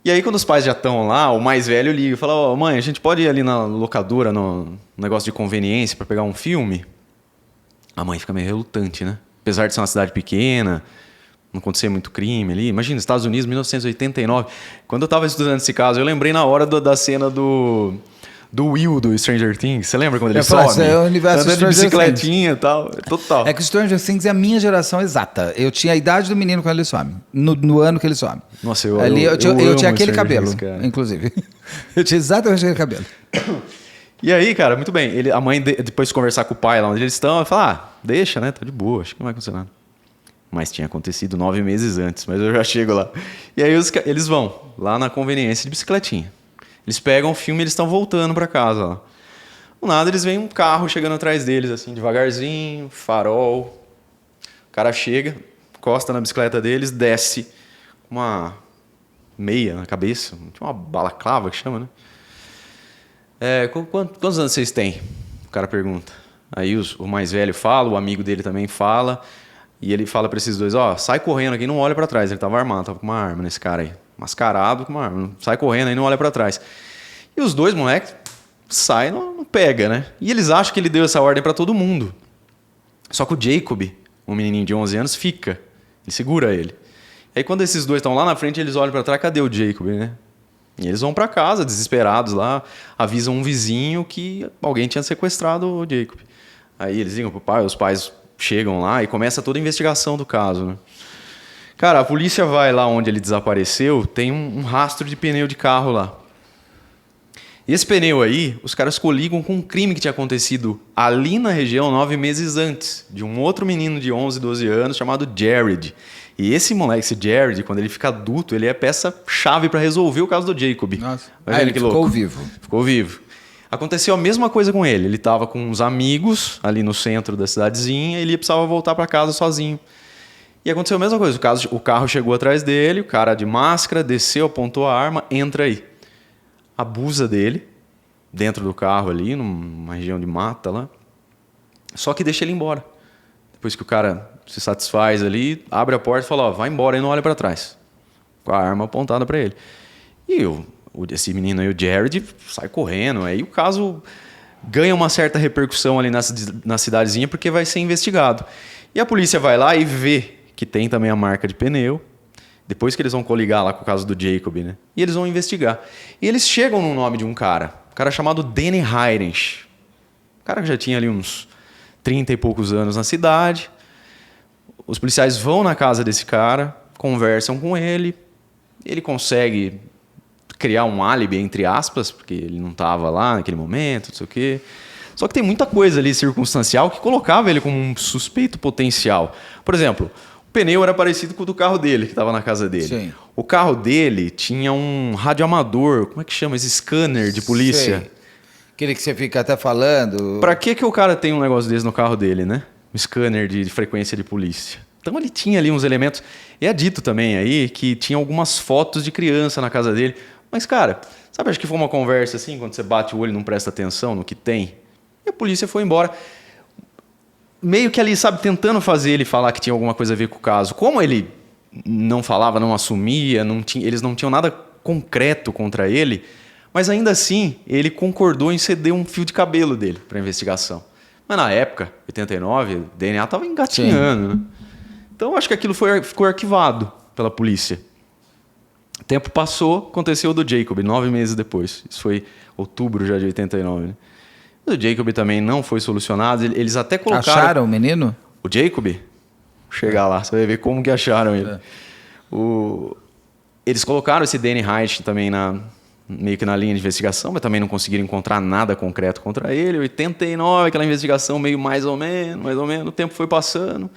E aí, quando os pais já estão lá, o mais velho liga e fala, ó, mãe, a gente pode ir ali na locadora, no negócio de conveniência, para pegar um filme? A mãe fica meio relutante, né? Apesar de ser uma cidade pequena, não acontecer muito crime ali. Imagina, Estados Unidos, 1989. Quando eu estava estudando esse caso, eu lembrei na hora da cena do Will, do Stranger Things. Você lembra quando ele sobe? É o universo andando de bicicletinha e tal. Total. É que o Stranger Things é a minha geração exata. Eu tinha a idade do menino quando ele some. No ano que ele some. Nossa, eu tinha aquele Stranger cabelo, Things, inclusive. Eu tinha exatamente aquele cabelo. E aí, cara, muito bem. A mãe, depois de conversar com o pai lá onde eles estão, ela fala, deixa, né? Tá de boa, acho que não vai acontecer nada. Mas tinha acontecido 9 meses antes, mas eu já chego lá. E aí eles vão lá na conveniência de bicicletinha. Eles pegam o filme e eles estão voltando para casa lá. Do nada eles veem um carro chegando atrás deles, assim, devagarzinho, farol. O cara chega, encosta na bicicleta deles, desce com uma meia na cabeça. Tinha uma balaclava que chama, né? Quantos anos vocês têm? O cara pergunta. Aí o mais velho fala, o amigo dele também fala. E ele fala para esses dois, sai correndo aqui, não olha para trás. Ele tava armado, tava com uma arma nesse cara aí. Mascarado com uma arma. Sai correndo aí, não olha para trás. E os dois moleques saem, não pega, né? E eles acham que ele deu essa ordem para todo mundo. Só que o Jacob, um menininho de 11 anos, fica. Ele segura ele. Aí quando esses dois estão lá na frente, eles olham para trás, cadê o Jacob, né? E eles vão para casa, desesperados lá, avisam um vizinho que alguém tinha sequestrado o Jacob. Aí eles ligam pro pai, os pais chegam lá e começa toda a investigação do caso, né? Cara, a polícia vai lá onde ele desapareceu, tem um rastro de pneu de carro lá. E esse pneu aí, os caras coligam com um crime que tinha acontecido ali na região 9 meses antes, de um outro menino de 11, 12 anos chamado Jared. E esse moleque, esse Jared, quando ele fica adulto, ele é peça-chave para resolver o caso do Jacob. Nossa. Ele ficou vivo. Ficou vivo. Aconteceu a mesma coisa com ele. Ele estava com uns amigos ali no centro da cidadezinha e ele precisava voltar para casa sozinho. E aconteceu a mesma coisa. O carro chegou atrás dele, o cara de máscara desceu, apontou a arma, entra aí. Abusa dele, dentro do carro ali, numa região de mata lá. Só que deixa ele embora. Depois que o cara se satisfaz ali, abre a porta e fala, ó, vai embora e não olha para trás. Com a arma apontada para ele. E esse menino aí, o Jared, sai correndo. Aí o caso ganha uma certa repercussão ali na cidadezinha porque vai ser investigado. E a polícia vai lá e vê que tem também a marca de pneu. Depois que eles vão coligar lá com o caso do Jacob, né? E eles vão investigar. E eles chegam no nome de um cara chamado Danny Heinrich. O cara que já tinha ali uns 30 e poucos anos na cidade. Os policiais vão na casa desse cara, conversam com ele. Ele consegue criar um álibi, entre aspas, porque ele não estava lá naquele momento, não sei o quê. Só que tem muita coisa ali circunstancial que colocava ele como um suspeito potencial. Por exemplo, o pneu era parecido com o do carro dele, que estava na casa dele. Sim. O carro dele tinha um radioamador, como é que chama? Esse scanner de polícia. Sei. Aquele que você fica até falando. Pra que o cara tem um negócio desse no carro dele, né? Um scanner de frequência de polícia. Então ele tinha ali uns elementos. E é dito também aí que tinha algumas fotos de criança na casa dele. Mas, cara, sabe, acho que foi uma conversa assim, quando você bate o olho e não presta atenção no que tem. E a polícia foi embora. Meio que ali, sabe, tentando fazer ele falar que tinha alguma coisa a ver com o caso. Como ele não falava, não assumia, eles não tinham nada concreto contra ele, mas ainda assim ele concordou em ceder um fio de cabelo dele para a investigação. Mas na época, 89, o DNA estava engatinhando, né? Então acho que aquilo ficou arquivado pela polícia. O tempo passou, aconteceu o do Jacob, 9 meses depois. Isso foi outubro já de 89, né? O Jacob também não foi solucionado. Eles até colocaram... Acharam o menino? O Jacob? Vou chegar lá, você vai ver como que acharam ele. Eles colocaram esse Danny Heinrich também meio que na linha de investigação, mas também não conseguiram encontrar nada concreto contra ele. 89, aquela investigação meio mais ou menos. O tempo foi passando.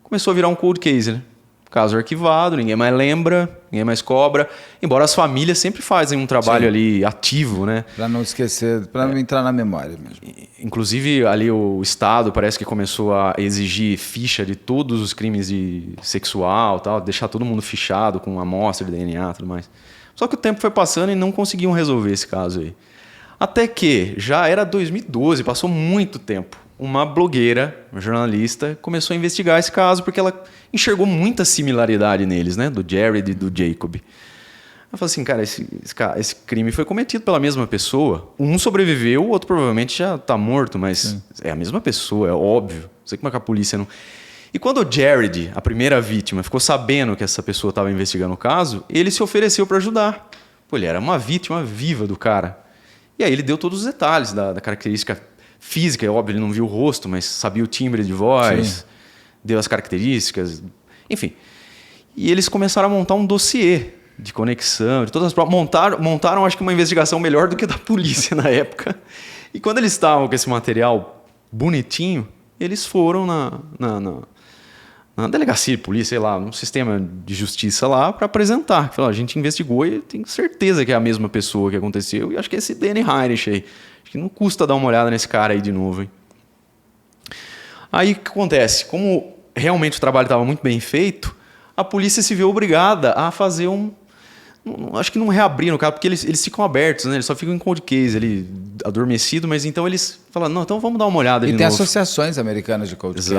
Começou a virar um cold case, né? Caso arquivado, ninguém mais lembra, ninguém mais cobra. Embora as famílias sempre fazem um trabalho ali ativo, né? Para não esquecer, para não entrar na memória mesmo. Inclusive, ali o Estado parece que começou a exigir ficha de todos os crimes sexual, tal, deixar todo mundo fichado com amostra de DNA e tudo mais. Só que o tempo foi passando e não conseguiam resolver esse caso aí. Até que já era 2012, passou muito tempo. Uma blogueira, uma jornalista, começou a investigar esse caso porque ela enxergou muita similaridade neles, né? Do Jared e do Jacob. Ela falou assim, cara, esse crime foi cometido pela mesma pessoa. Um sobreviveu, o outro provavelmente já está morto, mas é a mesma pessoa, é óbvio. Não sei como é que a polícia não... E quando o Jared, a primeira vítima, ficou sabendo que essa pessoa estava investigando o caso, ele se ofereceu para ajudar. Pô, ele era uma vítima viva do cara. E aí ele deu todos os detalhes da característica física, é óbvio, ele não viu o rosto, mas sabia o timbre de voz, deu as características, enfim. E eles começaram a montar um dossiê de conexão, de todas as provas. Montaram, acho que uma investigação melhor do que a da polícia na época. E quando eles estavam com esse material bonitinho, eles foram na delegacia de polícia, sei lá, num sistema de justiça lá, para apresentar. Falaram, a gente investigou e tenho certeza que é a mesma pessoa que aconteceu. E acho que é esse Danny Heinrich aí. Acho que não custa dar uma olhada nesse cara aí de novo, hein? Aí o que acontece? Como realmente o trabalho estava muito bem feito, a polícia se vê obrigada a fazer acho que não reabriram o caso, porque eles ficam abertos, né? Eles só ficam em cold case ali, adormecido, mas então eles falam, não, então vamos dar uma olhada de novo. E tem associações americanas de cold case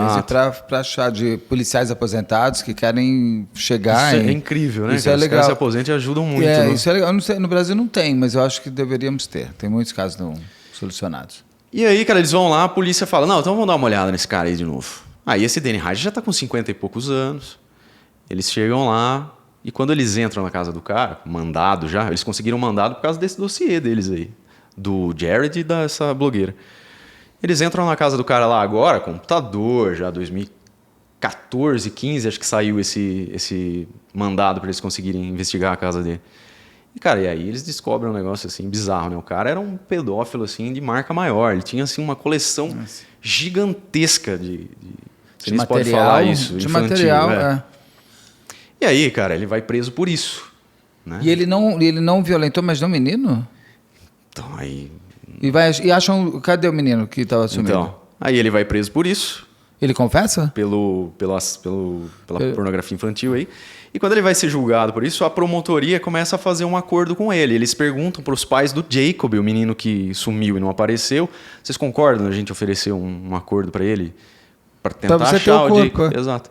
para achar de policiais aposentados que querem chegar. Isso é incrível, né? Isso é legal. Os caras se aposentam e ajudam muito. Isso é legal. Eu não sei, no Brasil não tem, mas eu acho que deveríamos ter. Tem muitos casos não solucionados. E aí, cara, eles vão lá, a polícia fala, não, então vamos dar uma olhada nesse cara aí de novo. Aí esse Danny Heinrich já está com 50 e poucos anos. Eles chegam lá e quando eles entram na casa do cara, mandado já, eles conseguiram mandado por causa desse dossiê deles aí, do Jared e dessa blogueira. Eles entram na casa do cara lá agora, computador, já 2014, 15, acho que saiu esse mandado para eles conseguirem investigar a casa dele. E, cara, e aí eles descobrem um negócio assim bizarro, né? O cara era um pedófilo assim de marca maior, ele tinha assim uma coleção gigantesca de você nem pode falar isso, de infantil, material, é. E aí, cara, ele vai preso por isso, né? E ele não violentou mais nenhum menino? Então, aí... E acham... Cadê o menino que estava sumido? Então, aí ele vai preso por isso. Ele confessa? pela pornografia infantil aí. E quando ele vai ser julgado por isso, a promotoria começa a fazer um acordo com ele. Eles perguntam para os pais do Jacob, o menino que sumiu e não apareceu, vocês concordam a gente oferecer um acordo para ele? Para tentar você achar ter o corpo, Jacob. é. Exato.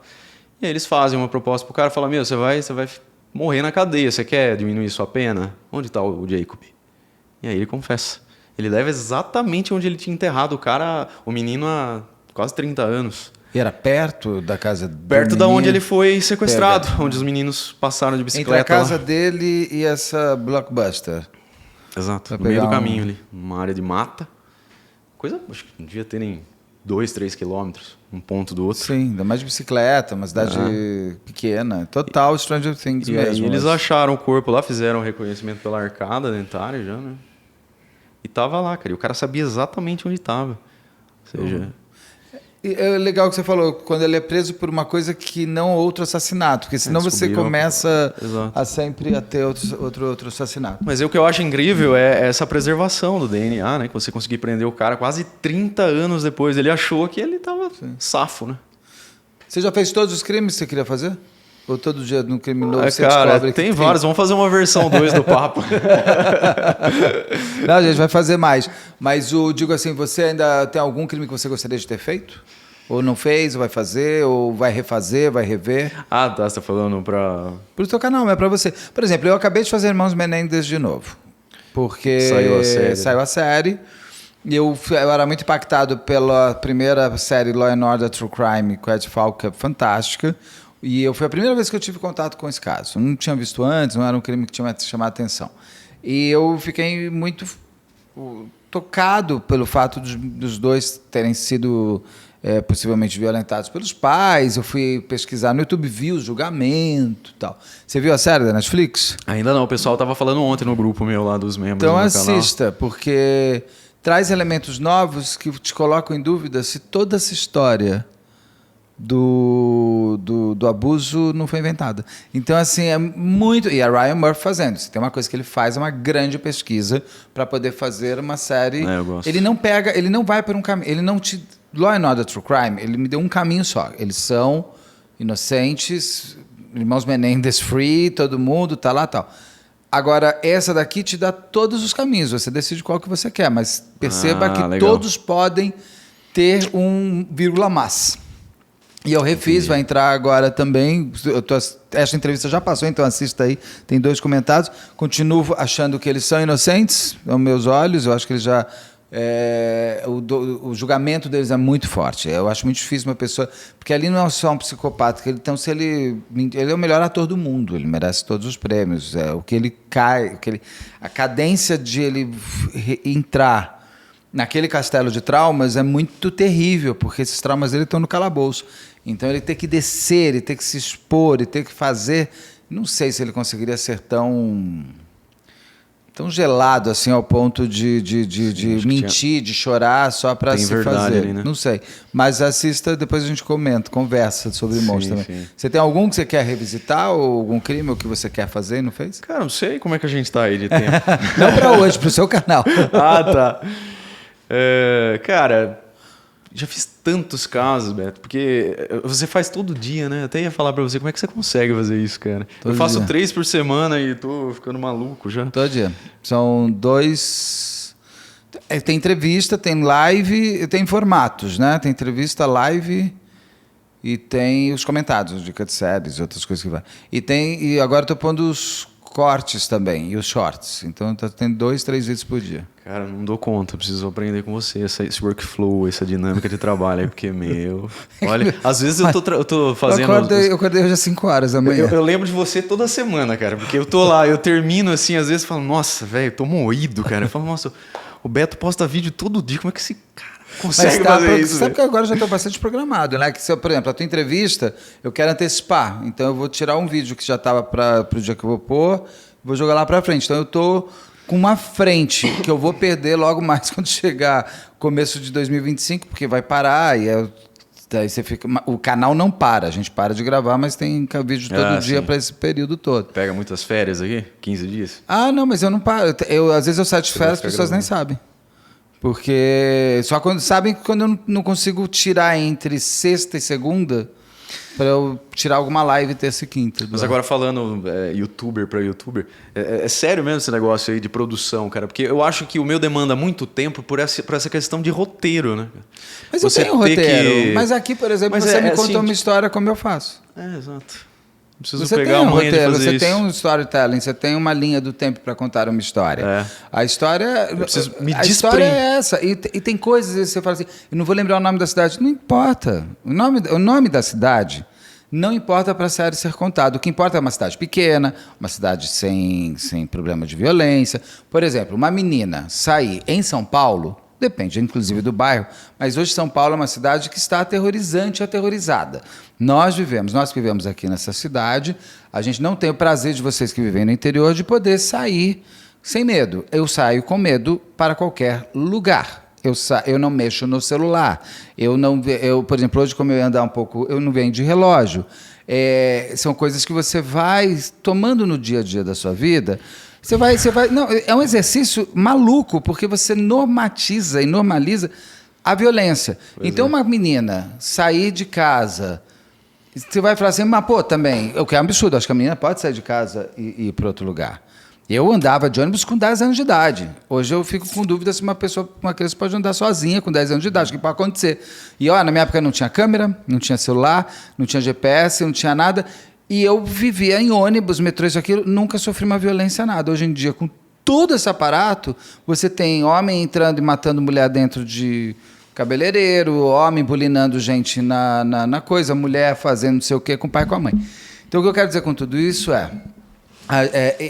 E aí eles fazem uma proposta pro cara, falam, você vai morrer na cadeia, você quer diminuir sua pena? Onde está o Jacob? E aí ele confessa. Ele leva exatamente onde ele tinha enterrado o menino há quase 30 anos. E era perto da casa do Perto da menino? onde ele foi sequestrado, onde os meninos passaram de bicicleta. Entre a casa lá. dele e essa Blockbuster. Exato, Vai no meio do pegar caminho ali, uma área de mata. Coisa, acho que não devia ter nem 2, 3 quilômetros, um ponto do outro. Sim, ainda mais de bicicleta, uma cidade pequena. Total Stranger Things E mesmo. aí eles mas- acharam o corpo lá, fizeram o reconhecimento pela arcada dentária já, né? E tava lá, cara. E o cara sabia exatamente onde tava. Ou seja, E é legal que você falou, quando ele é preso por uma coisa que não outro assassinato, porque senão você descobriram- começa Exato. a sempre a ter outro assassinato. Mas o que eu acho incrível é essa preservação do DNA, né? Que você conseguir prender o cara quase 30 anos depois. Ele achou que ele tava safo, né? Você já fez todos os crimes que você queria fazer? Ou todo dia no crime novo você Cara, descobre que tem vários. Vamos fazer uma versão 2 do papo. Não, a gente vai fazer mais. Mas digo assim, você ainda tem algum crime que você gostaria de ter feito? Ou não fez, ou vai fazer, ou vai refazer, vai rever? Ah, tá. Você tá falando pra... Pro seu canal, não é pra você. Por exemplo, eu acabei de fazer Irmãos Menendez de novo. Porque Saiu a série. a série. E eu era muito impactado pela primeira série Law and Order True Crime com Ed Falk, fantástica. E foi a primeira vez que eu tive contato com esse caso. Eu não tinha visto antes, não era um crime que tinha chamado atenção. E eu fiquei muito tocado pelo fato dos dois terem sido possivelmente violentados pelos pais. Eu fui pesquisar no YouTube, vi o julgamento e tal. Você viu a série da Netflix? Ainda não. O pessoal tava falando ontem no grupo meu lá dos membros Então do meu canal. assista, porque traz elementos novos que te colocam em dúvida se toda essa história do abuso não foi inventada. Então, assim, é muito... E a Ryan Murphy fazendo. Se tem uma coisa que ele faz, é uma grande pesquisa para poder fazer uma série... Eu gosto. Ele não pega... Ele não vai por um caminho... Ele não te... Law and Order True Crime, ele me deu um caminho só. Eles são inocentes, irmãos Menendez free, todo mundo tá lá e tal. Agora, essa daqui te dá todos os caminhos. Você decide qual que você quer, mas perceba que legal. todos podem ter um vírgula mas. E eu refiz, vai entrar agora também. Essa entrevista já passou, então assista aí. Tem 2 comentados. Continuo achando que eles são inocentes, aos meus olhos. Eu acho que eles já... o julgamento deles é muito forte. Eu acho muito difícil uma pessoa... Porque ali não é só um psicopata. Então, se ele é o melhor ator do mundo. Ele merece todos os prêmios. O que ele cai... a cadência de ele entrar naquele castelo de traumas é muito terrível, porque esses traumas dele estão no calabouço. Então, ele ter que descer, ele ter que se expor, ele ter que fazer... Não sei se ele conseguiria ser tão gelado assim ao ponto de mentir, de chorar só para se fazer. Ali, né? Não sei. Mas assista, depois a gente conversa sobre Monstro também. Sim. Você tem algum que você quer revisitar ou algum crime ou que você quer fazer e não fez? Cara, não sei como é que a gente tá aí de tempo. Não para hoje, para o seu canal. Ah, tá. Cara, já fiz tantos casos, Beto, porque você faz todo dia, né? Até ia falar pra você como é que você consegue fazer isso, cara. Eu faço 3 por semana e tô ficando maluco já. Todo dia. São 2... Tem entrevista, tem live, tem formatos, né? Tem entrevista, live e tem os comentários, dica de séries, outras coisas que vai. E agora eu tô pondo os cortes também e os shorts. Então tá tendo 2, 3 vídeos por dia. Cara, não dou conta, preciso aprender com você esse workflow, essa dinâmica de trabalho aí, porque, olha, às vezes eu tô fazendo... Eu acordei hoje às 5 horas da manhã. Eu lembro de você toda semana, cara, porque eu tô lá, eu termino assim, às vezes falo, nossa, velho, tô moído, cara. Eu falo, nossa, o Beto posta vídeo todo dia, como é que esse cara consegue fazer isso? Sabe que agora eu já tô bastante programado, né? Que se eu, por exemplo, a tua entrevista, eu quero antecipar, então eu vou tirar um vídeo que já tava pro dia que eu vou pôr, vou jogar lá pra frente. Então eu tô com uma frente que eu vou perder logo mais quando chegar começo de 2025, porque vai parar e daí você fica... O canal não para, a gente para de gravar, mas tem vídeo todo dia para esse período todo. Pega muitas férias aqui? 15 dias? Ah, não, mas eu não paro. Às vezes eu saio de férias, as pessoas nem sabem. Porque só sabem que quando eu não consigo tirar entre sexta e segunda, para eu tirar alguma live terça e quinta. Mas agora falando youtuber para youtuber, é sério mesmo esse negócio aí de produção, cara? Porque eu acho que o meu demanda muito tempo por essa questão de roteiro, né? Mas você eu tenho roteiro. Mas aqui, por exemplo, você me conta uma história como eu faço. Exato. Não preciso você pegar tem um a manha roteiro, de fazer você isso. tem um storytelling, você tem uma linha do tempo para contar uma história. A história, a história é essa. E tem coisas que você fala assim, eu não vou lembrar o nome da cidade. Não importa. O nome da cidade não importa para a série ser contada. O que importa é uma cidade pequena, uma cidade sem problema de violência. Por exemplo, uma menina sair em São Paulo, depende inclusive do bairro, mas hoje São Paulo é uma cidade que está aterrorizante e aterrorizada. Nós que vivemos aqui nessa cidade, a gente não tem o prazer de vocês que vivem no interior de poder sair sem medo. Eu saio com medo para qualquer lugar. Eu não mexo no celular. Por exemplo, hoje, como eu ia andar um pouco, eu não venho de relógio. São coisas que você vai tomando no dia a dia da sua vida. Não, é um exercício maluco, porque você normatiza e normaliza a violência. Então, uma menina sair de casa, você vai falar assim, mas pô, também, o que é um absurdo, acho que a menina pode sair de casa e ir para outro lugar. Eu andava de ônibus com 10 anos de idade. Hoje eu fico com dúvida se uma criança pode andar sozinha com 10 anos de idade, o que pode acontecer. E na minha época não tinha câmera, não tinha celular, não tinha GPS, não tinha nada. E eu vivia em ônibus, metrô, isso, aquilo, nunca sofri uma violência, nada. Hoje em dia, com todo esse aparato, você tem homem entrando e matando mulher dentro de cabeleireiro, homem bulinando gente na coisa, mulher fazendo não sei o quê com o pai e com a mãe. Então, o que eu quero dizer com tudo isso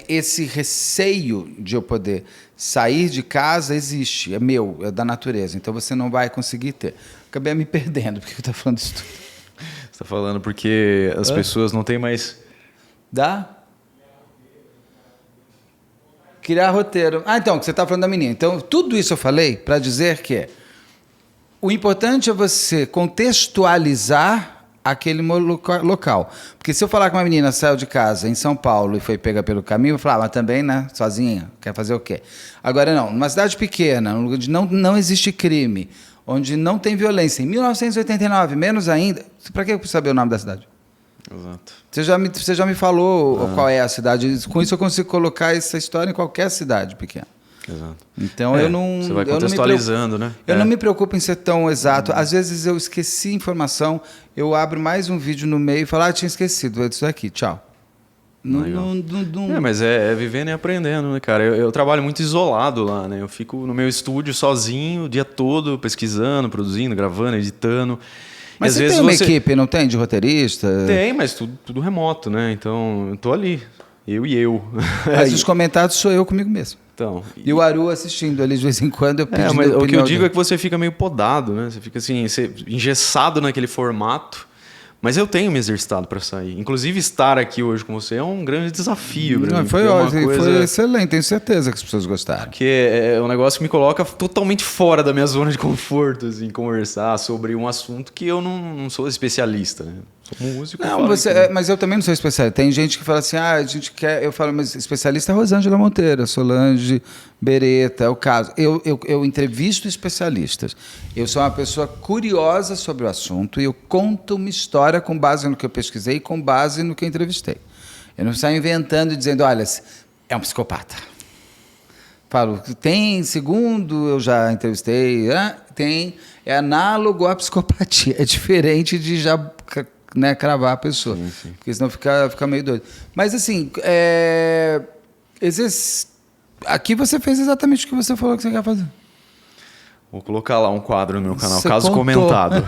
esse receio de eu poder sair de casa existe, é meu, é da natureza, então você não vai conseguir ter. Acabei me perdendo, porque eu estou falando isso tudo. Você está falando porque as pessoas não têm mais... Criar roteiro. Então, que você está falando da menina. Então, tudo isso eu falei para dizer que o importante é você contextualizar aquele local. Porque se eu falar que uma menina saiu de casa em São Paulo e foi pega pelo caminho, eu vou falar, mas também, né, sozinha, quer fazer o quê? Agora não, numa cidade pequena, num lugar onde não existe crime, onde não tem violência, em 1989, menos ainda, para que eu saber o nome da cidade? Exato. Você já me falou qual é a cidade, com isso eu consigo colocar essa história em qualquer cidade pequena. Exato. Então eu não... Você vai contextualizando, né? Eu não me preocupo em ser tão exato. Às vezes eu esqueci informação, eu abro mais um vídeo no meio e falo, tinha esquecido, isso daqui, tchau. Mas é vivendo e aprendendo, né, cara? Eu trabalho muito isolado lá, né? Eu fico no meu estúdio sozinho o dia todo, pesquisando, produzindo, gravando, editando. Mas você tem uma equipe, não tem, de roteirista? Tem, mas tudo remoto, né? Então, eu tô ali, eu e eu. Mas os comentários sou eu comigo mesmo. Então, e o Aru assistindo ali de vez em quando, eu pedindo mas o que eu digo dele. é que você fica meio podado, né? Você fica assim, engessado naquele formato. Mas eu tenho me exercitado para sair. Inclusive, estar aqui hoje com você é um grande desafio. Foi excelente, tenho certeza que as pessoas gostaram. Porque é um negócio que me coloca totalmente fora da minha zona de conforto, assim, conversar sobre um assunto que eu não sou especialista, né? Sou músico. Mas eu também não sou especialista. Tem gente que fala assim, a gente quer... Eu falo, mas especialista é Rosângela Monteiro, Solange Beretta, é o caso. Eu entrevisto especialistas. Eu sou uma pessoa curiosa sobre o assunto e eu conto uma história com base no que eu pesquisei e com base no que eu entrevistei. Eu não saio inventando e dizendo, olha, é um psicopata. Falo, segundo eu já entrevistei, é análogo à psicopatia. É diferente de já... cravar a pessoa, sim. Porque senão fica meio doido. Mas assim, aqui você fez exatamente o que você falou que você quer fazer. Vou colocar lá um quadro no meu canal, Você caso contou. comentado.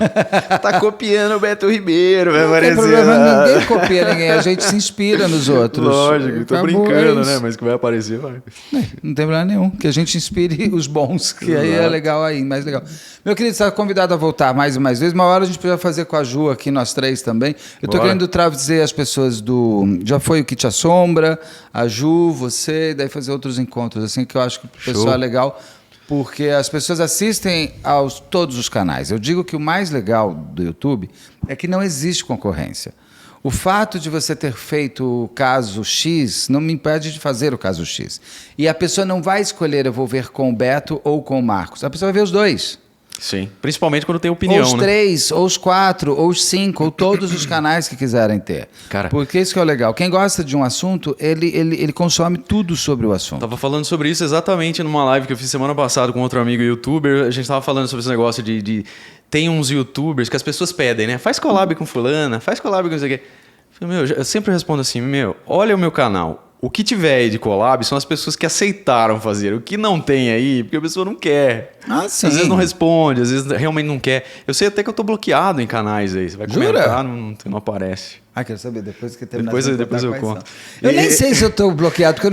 Tá copiando o Beto Ribeiro, vai Não aparecer. tem problema, ninguém copia ninguém, a gente se inspira nos outros. Lógico, tô Acabou, brincando, é isso. né? Mas que vai aparecer, vai. Não tem problema nenhum, que a gente inspire os bons, que aí é legal aí, mais legal. Meu querido, você está convidado a voltar mais e mais vezes, uma hora a gente podia fazer com a Ju aqui, nós três também. Eu estou querendo trazer as pessoas já foi o Que Te Assombra, a Ju, você, e daí fazer outros encontros, assim, que eu acho que o pessoal é legal, porque as pessoas assistem todos os canais. Eu digo que o mais legal do YouTube é que não existe concorrência. O fato de você ter feito o caso X não me impede de fazer o caso X. E a pessoa não vai escolher, eu vou ver com o Beto ou com o Marcos. A pessoa vai ver os dois. Sim, principalmente quando tem opinião, Ou os 3, ou os 4, ou os 5, ou todos os canais que quiserem ter. Cara, porque isso que é o legal. Quem gosta de um assunto, ele consome tudo sobre o assunto. Tava falando sobre isso exatamente numa live que eu fiz semana passada com outro amigo youtuber. A gente tava falando sobre esse negócio de tem uns youtubers que as pessoas pedem, né? Faz collab com fulana, faz collab com não sei o quê. Eu sempre respondo assim, olha o meu canal. O que tiver aí de collab são as pessoas que aceitaram fazer. O que não tem aí, porque a pessoa não quer. Ah, sim. Às vezes não responde, às vezes realmente não quer. Eu sei até que eu tô bloqueado em canais aí. Você vai comentar, não aparece. Ah, quero saber, depois que terminar Depois eu conto. Eu nem sei se eu tô bloqueado, porque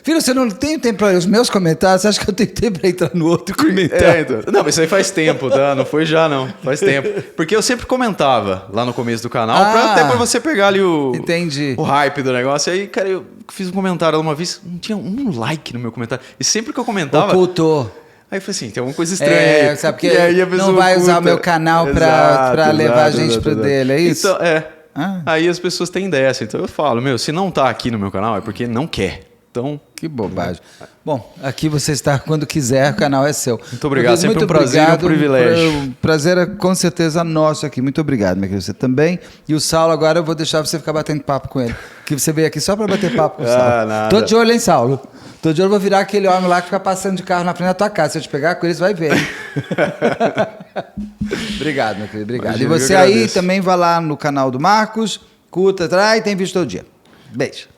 filho, você não tem tempo para os meus comentários, você acha que eu tenho tempo para entrar no outro e comentar? Então. Não, mas isso aí faz tempo, tá? Não foi já, não. Faz tempo. Porque eu sempre comentava lá no começo do canal, até pra você pegar ali o hype do negócio. Aí, cara, eu fiz um comentário uma vez, não tinha um like no meu comentário. E sempre que eu comentava... Ocultou. Aí eu falei assim, tem alguma coisa estranha aí. Sabe porque não vai usar o meu canal pra levar a gente pro dele, é isso? Então, aí as pessoas têm dessa. Então eu falo, se não tá aqui no meu canal é porque não quer. Então... Que bobagem. Bom, aqui você está quando quiser, o canal é seu. Muito obrigado, sempre um prazer e um privilégio. Prazer é com certeza nosso aqui. Muito obrigado, minha querida, você também. E o Saulo, agora eu vou deixar você ficar batendo papo com ele. Que você veio aqui só para bater papo com o Saulo. Nada. Tô de olho, hein, Saulo? Tô de olho, vou virar aquele homem lá que fica passando de carro na frente da tua casa. Se eu te pegar com ele, você vai ver. Obrigado, meu querido, obrigado. Imagina, e você aí também vai lá no canal do Marcos, curta, e tem vídeo todo dia. Beijo.